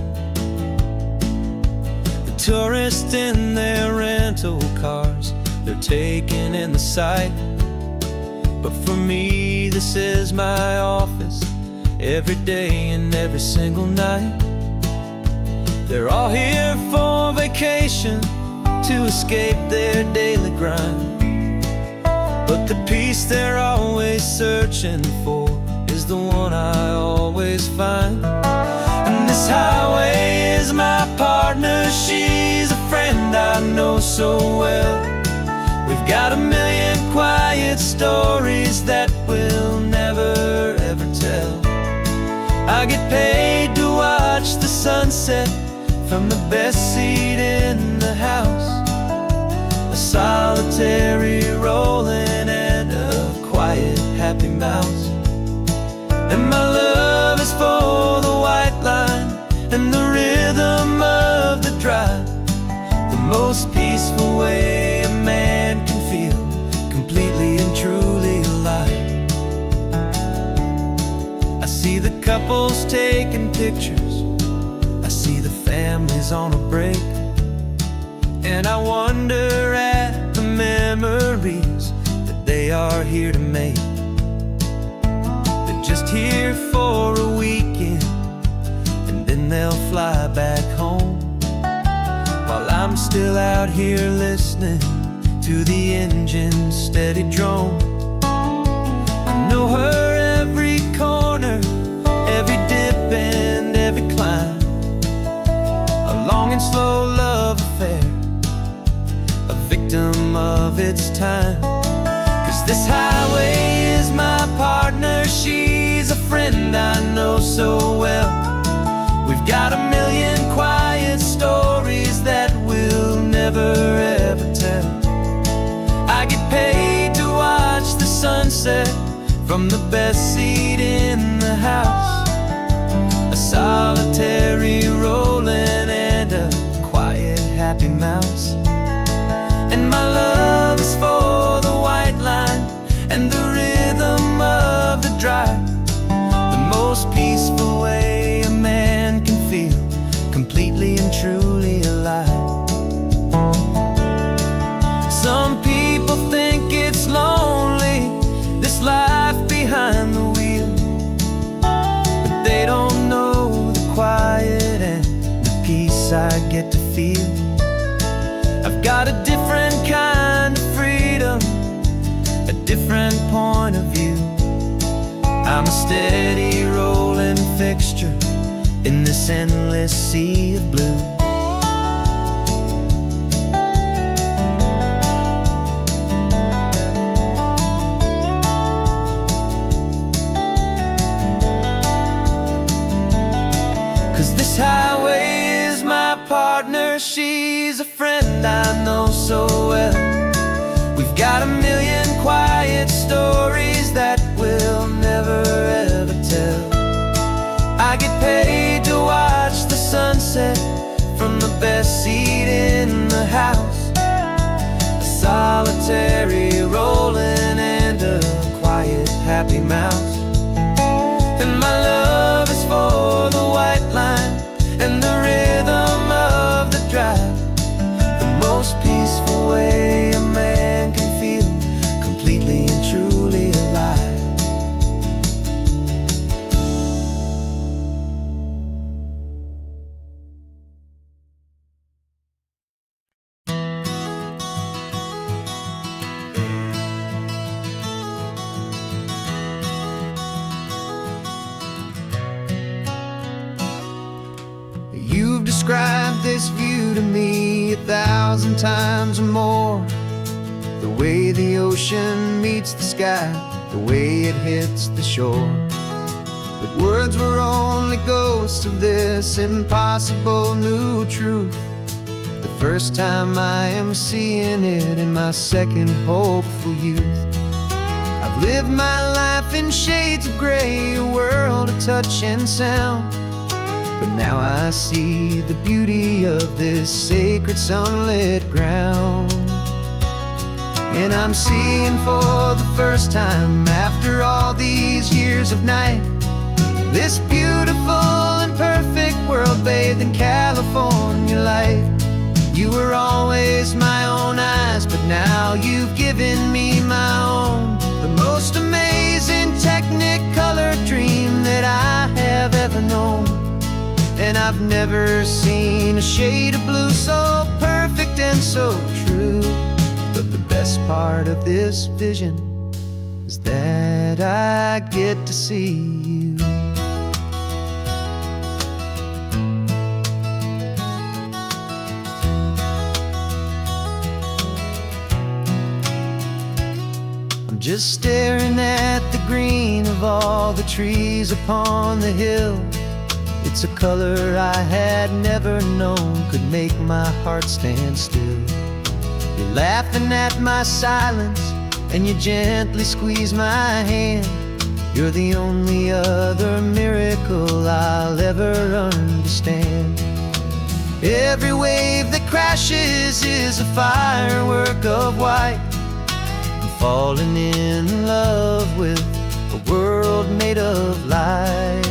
The tourists in their rental cars, they're taking in the sight. But for me, this is my office, every day and every single night. They're all here for vacation, to escape their daily grind. But the peace they're always searching for is the one I always find. And this highway is my partner, she's a friend I know so well. We've got a million quiet stories that we'll never ever tell. I get paid to watch the sunset from the best seat in the house, a solitary rolling and a quiet happy mouse. And my love is for the white line and the rhythm of the drive, the most peaceful way a man can feel completely and truly alive. I see the couples taking pictures, families on a break, and I wonder at the memories that they are here to make. They're just here for a weekend, and then they'll fly back home, while I'm still out here listening to the engine's steady drone. I know her every corner, every dip and every climb, a long and slow love affair, a victim of its time. 'Cause this highway is my partner, she's a friend I know so well. We've got a million quiet stories that we'll never ever tell. I get paid to watch the sunset from the best seat in the house, a solitary rolling and a quiet happy mouse. And my love is for the white line and the rhythm of the drive, the most peaceful way a man can feel completely and truly alive. Some people think it's lonely, this life behind the wheel, but they don't know the quiet and the peace I get to feel. I've got a different kind of freedom, a different point of view. I'm a steady rolling fixture in this endless sea of blue. This highway is my partner, she's a friend I know so well. We've got a million quiet stories that we'll never ever tell. I get paid to watch the sunset from the best seat in the house, a solitary rolling and a quiet happy mouse. described this view to me 1,000 times or more. The way the ocean meets the sky, the way it hits the shore. But words were only ghosts of this impossible new truth. The first time I am seeing it in my second hopeful youth. I've lived my life in shades of gray, a world of touch and sound. But now I see the beauty of this sacred sunlit ground. And I'm seeing for the first time, after all these years of night, this beautiful and perfect world bathed in California light. You were always my own eyes, but now you've given me my own. The most amazing technicolor dream that I have ever known. And I've never seen a shade of blue so perfect and so true. But the best part of this vision is that I get to see you. Just staring at the green of all the trees upon the hill. It's a color I had never known could make my heart stand still. You're laughing at my silence, and you gently squeeze my hand. You're the only other miracle I'll ever understand. Every wave that crashes is a firework of white. Falling in love with a world made of light.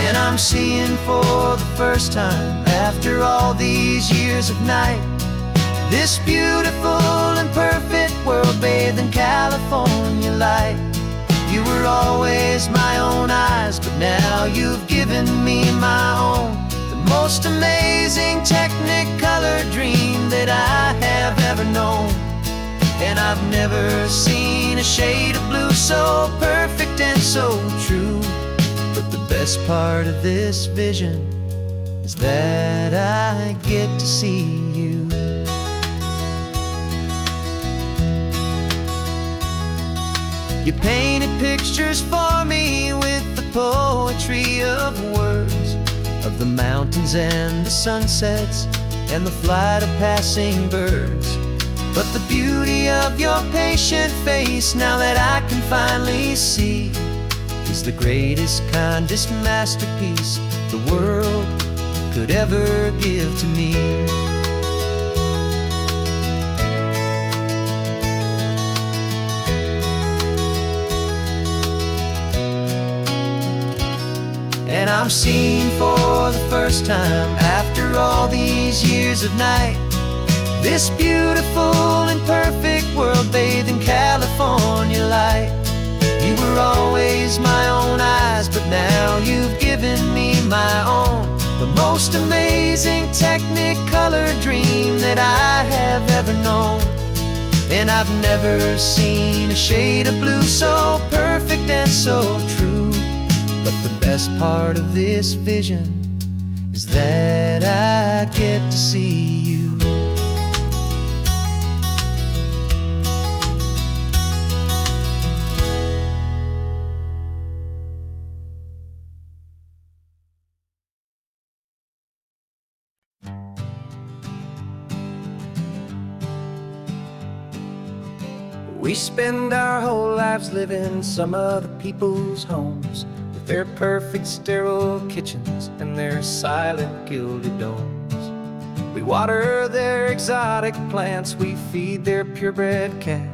And I'm seeing for the first time, after all these years of night, this beautiful and perfect world bathed in California light. You were always my own eyes, but now you've given me my own. The most amazing technicolor dream that I have ever known. And I've never seen a shade of blue so perfect and so true. But the best part of this vision is that I get to see you. You painted pictures for me with the poetry of words, of the mountains and the sunsets and the flight of passing birds. But the beauty of your patient face, now that I can finally see, is the greatest, kindest masterpiece the world could ever give to me. And I'm seeing for the first time, after all these years of night, this beautiful and perfect world bathed in California light. You were always my own eyes, but now you've given me my own. The most amazing technicolor dream that I have ever known. And I've never seen a shade of blue so perfect and so true. But the best part of this vision is that I get to see you. We spend our whole lives living some other people's homes, with their perfect sterile kitchens and their silent gilded domes. We water their exotic plants, we feed their purebred cat.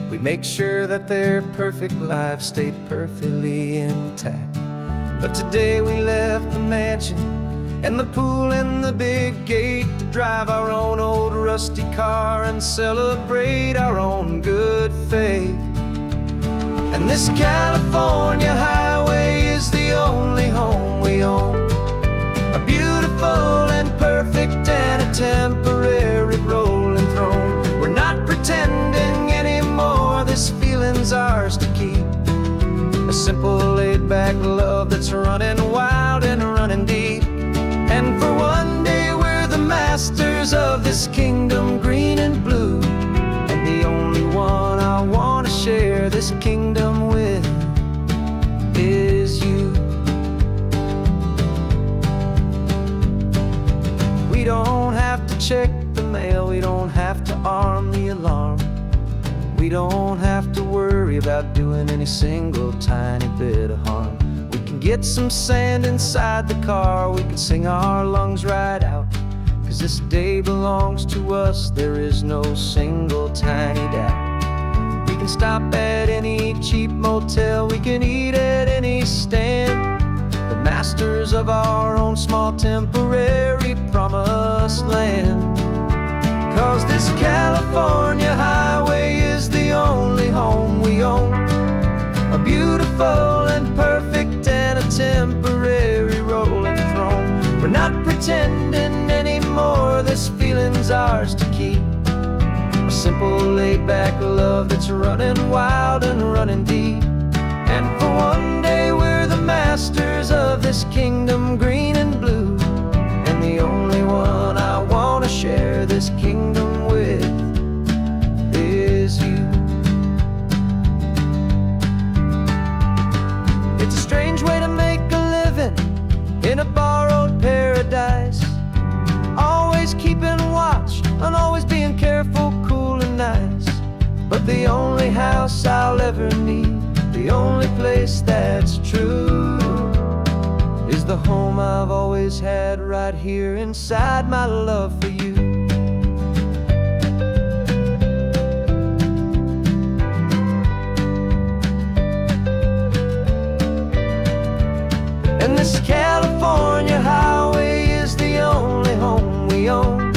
We make sure that their perfect lives stay perfectly intact. But today we left the mansion and the pool and the big gate to drive our own old rusty car and celebrate our own good faith. And this California highway is the only home we own, a beautiful and perfect and a temporary rolling throne. We're not pretending anymore, this feeling's ours to keep, a simple laid-back love that's running wild and running deep. And this kingdom green and blue, and the only one I want to share this kingdom with is you. We don't have to check the mail, we don't have to arm the alarm, we don't have to worry about doing any single tiny bit of harm. We can get some sand inside the car, we can sing our lungs right out, 'cause this day belongs to us, there is no single tiny doubt. We can stop at any cheap motel, we can eat at any stand, the masters of our own small temporary promised land. 'Cause this California highway is the only home we own, a beautiful and perfect and a temporary rolling throne. We're not pretending anymore, this feeling's ours to keep, a simple laid-back love that's running wild and running deep. And for one day we're the masters of this kingdom green and blue, and the only one I want to share this kingdom with is you. It's a strange way to make a living in a borrowed paradise, always keeping watch and always being careful, cool and nice. But the only house I'll ever need, the only place that's true, is the home I've always had right here inside my love for you. And this California highway is the only home we own,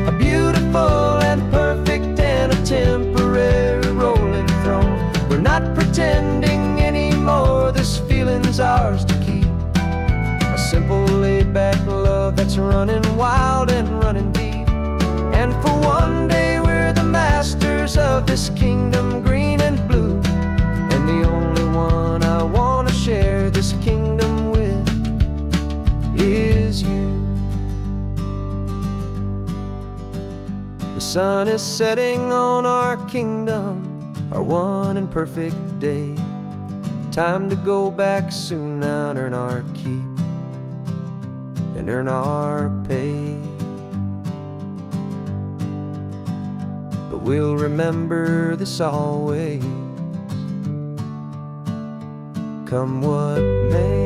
a beautiful and perfect and a temporary rolling throne. We're not pretending anymore, this feeling's ours to keep, a simple laid-back love that's running wild and running deep. And for one day we're the masters of this kingdom green and blue, and the only one I want to share this kingdom with is you. The sun is setting on our kingdom, our one and perfect day. Time to go back soon now and earn our keep and earn our pay. But we'll remember this always, come what may.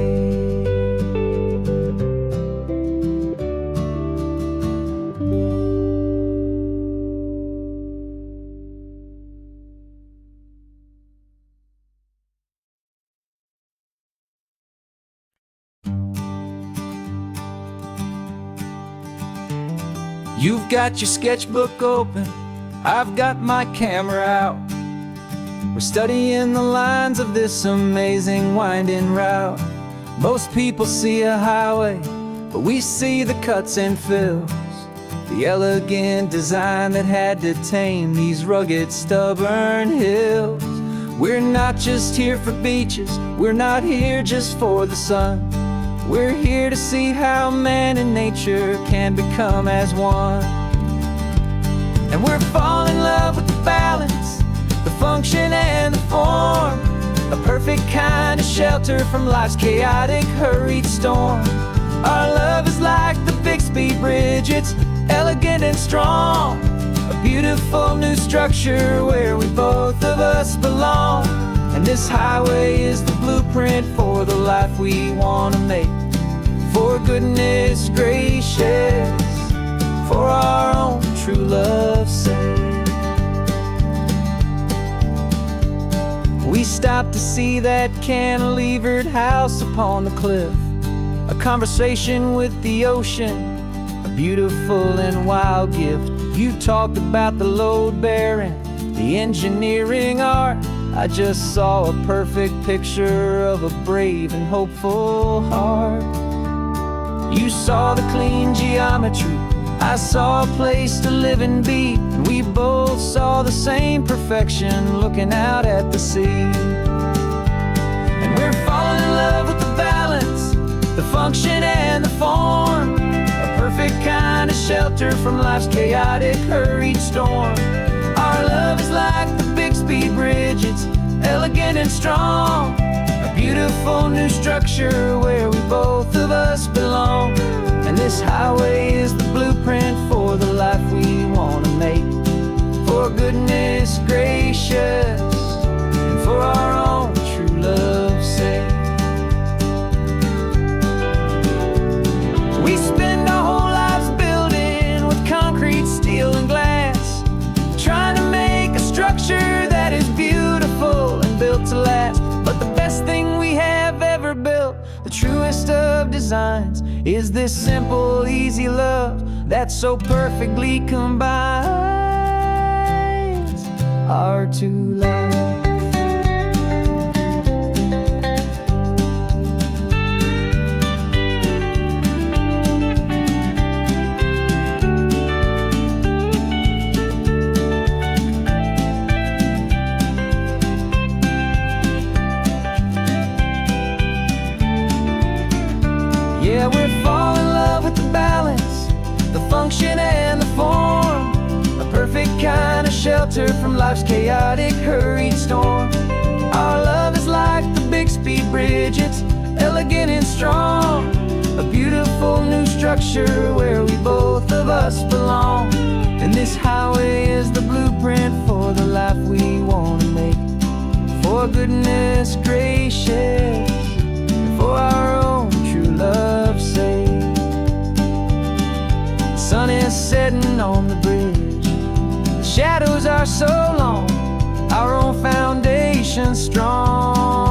You've got your sketchbook open, I've got my camera out. We're studying the lines of this amazing winding route. Most people see a highway, but we see the cuts and fills, the elegant design that had to tame these rugged, stubborn hills. We're not just here for beaches, we're not here just for the sun. We're here to see how man and nature can become as one. And we're falling in love with the balance, the function and the form, a perfect kind of shelter from life's chaotic, hurried storm. Our love is like the Bixby Bridge, it's elegant and strong, a beautiful new structure where we both of us belong. And this highway is the blueprint for the life we want to make, for goodness gracious, for our own true love's sake. We stopped to see that cantilevered house upon the cliff, a conversation with the ocean, a beautiful and wild gift. You talked about the load bearing, the engineering art. I just saw a perfect picture of a brave and hopeful heart. You saw the clean geometry, I saw a place to live and be, and we both saw the same perfection looking out at the sea. And we're falling in love with the balance, the function and the form, a perfect kind of shelter from life's chaotic, hurried storm. Our love is like the Bixby Bridge, it's elegant and strong. A beautiful new structure where we both of us belong. And this highway is the blueprint for the life we want to make. For goodness gracious, and for our own true love's sake. We spend our whole lives building with concrete, steel, and glass, trying to make a structure that is beautiful and built to last. But the best thing we have ever built, the truest of designs, is this simple, easy love that so perfectly combines our two lives. Yeah, we're falling in love with the balance, the function and the form. A perfect kind of shelter from life's chaotic, hurried storm. Our love is like the Bixby Bridge, it's elegant and strong. A beautiful new structure where we both of us belong. And this highway is the blueprint for the life we want to make. For goodness gracious, and for our own true love's sake. The sun is setting on the bridge, the shadows are so long, our own foundation strong.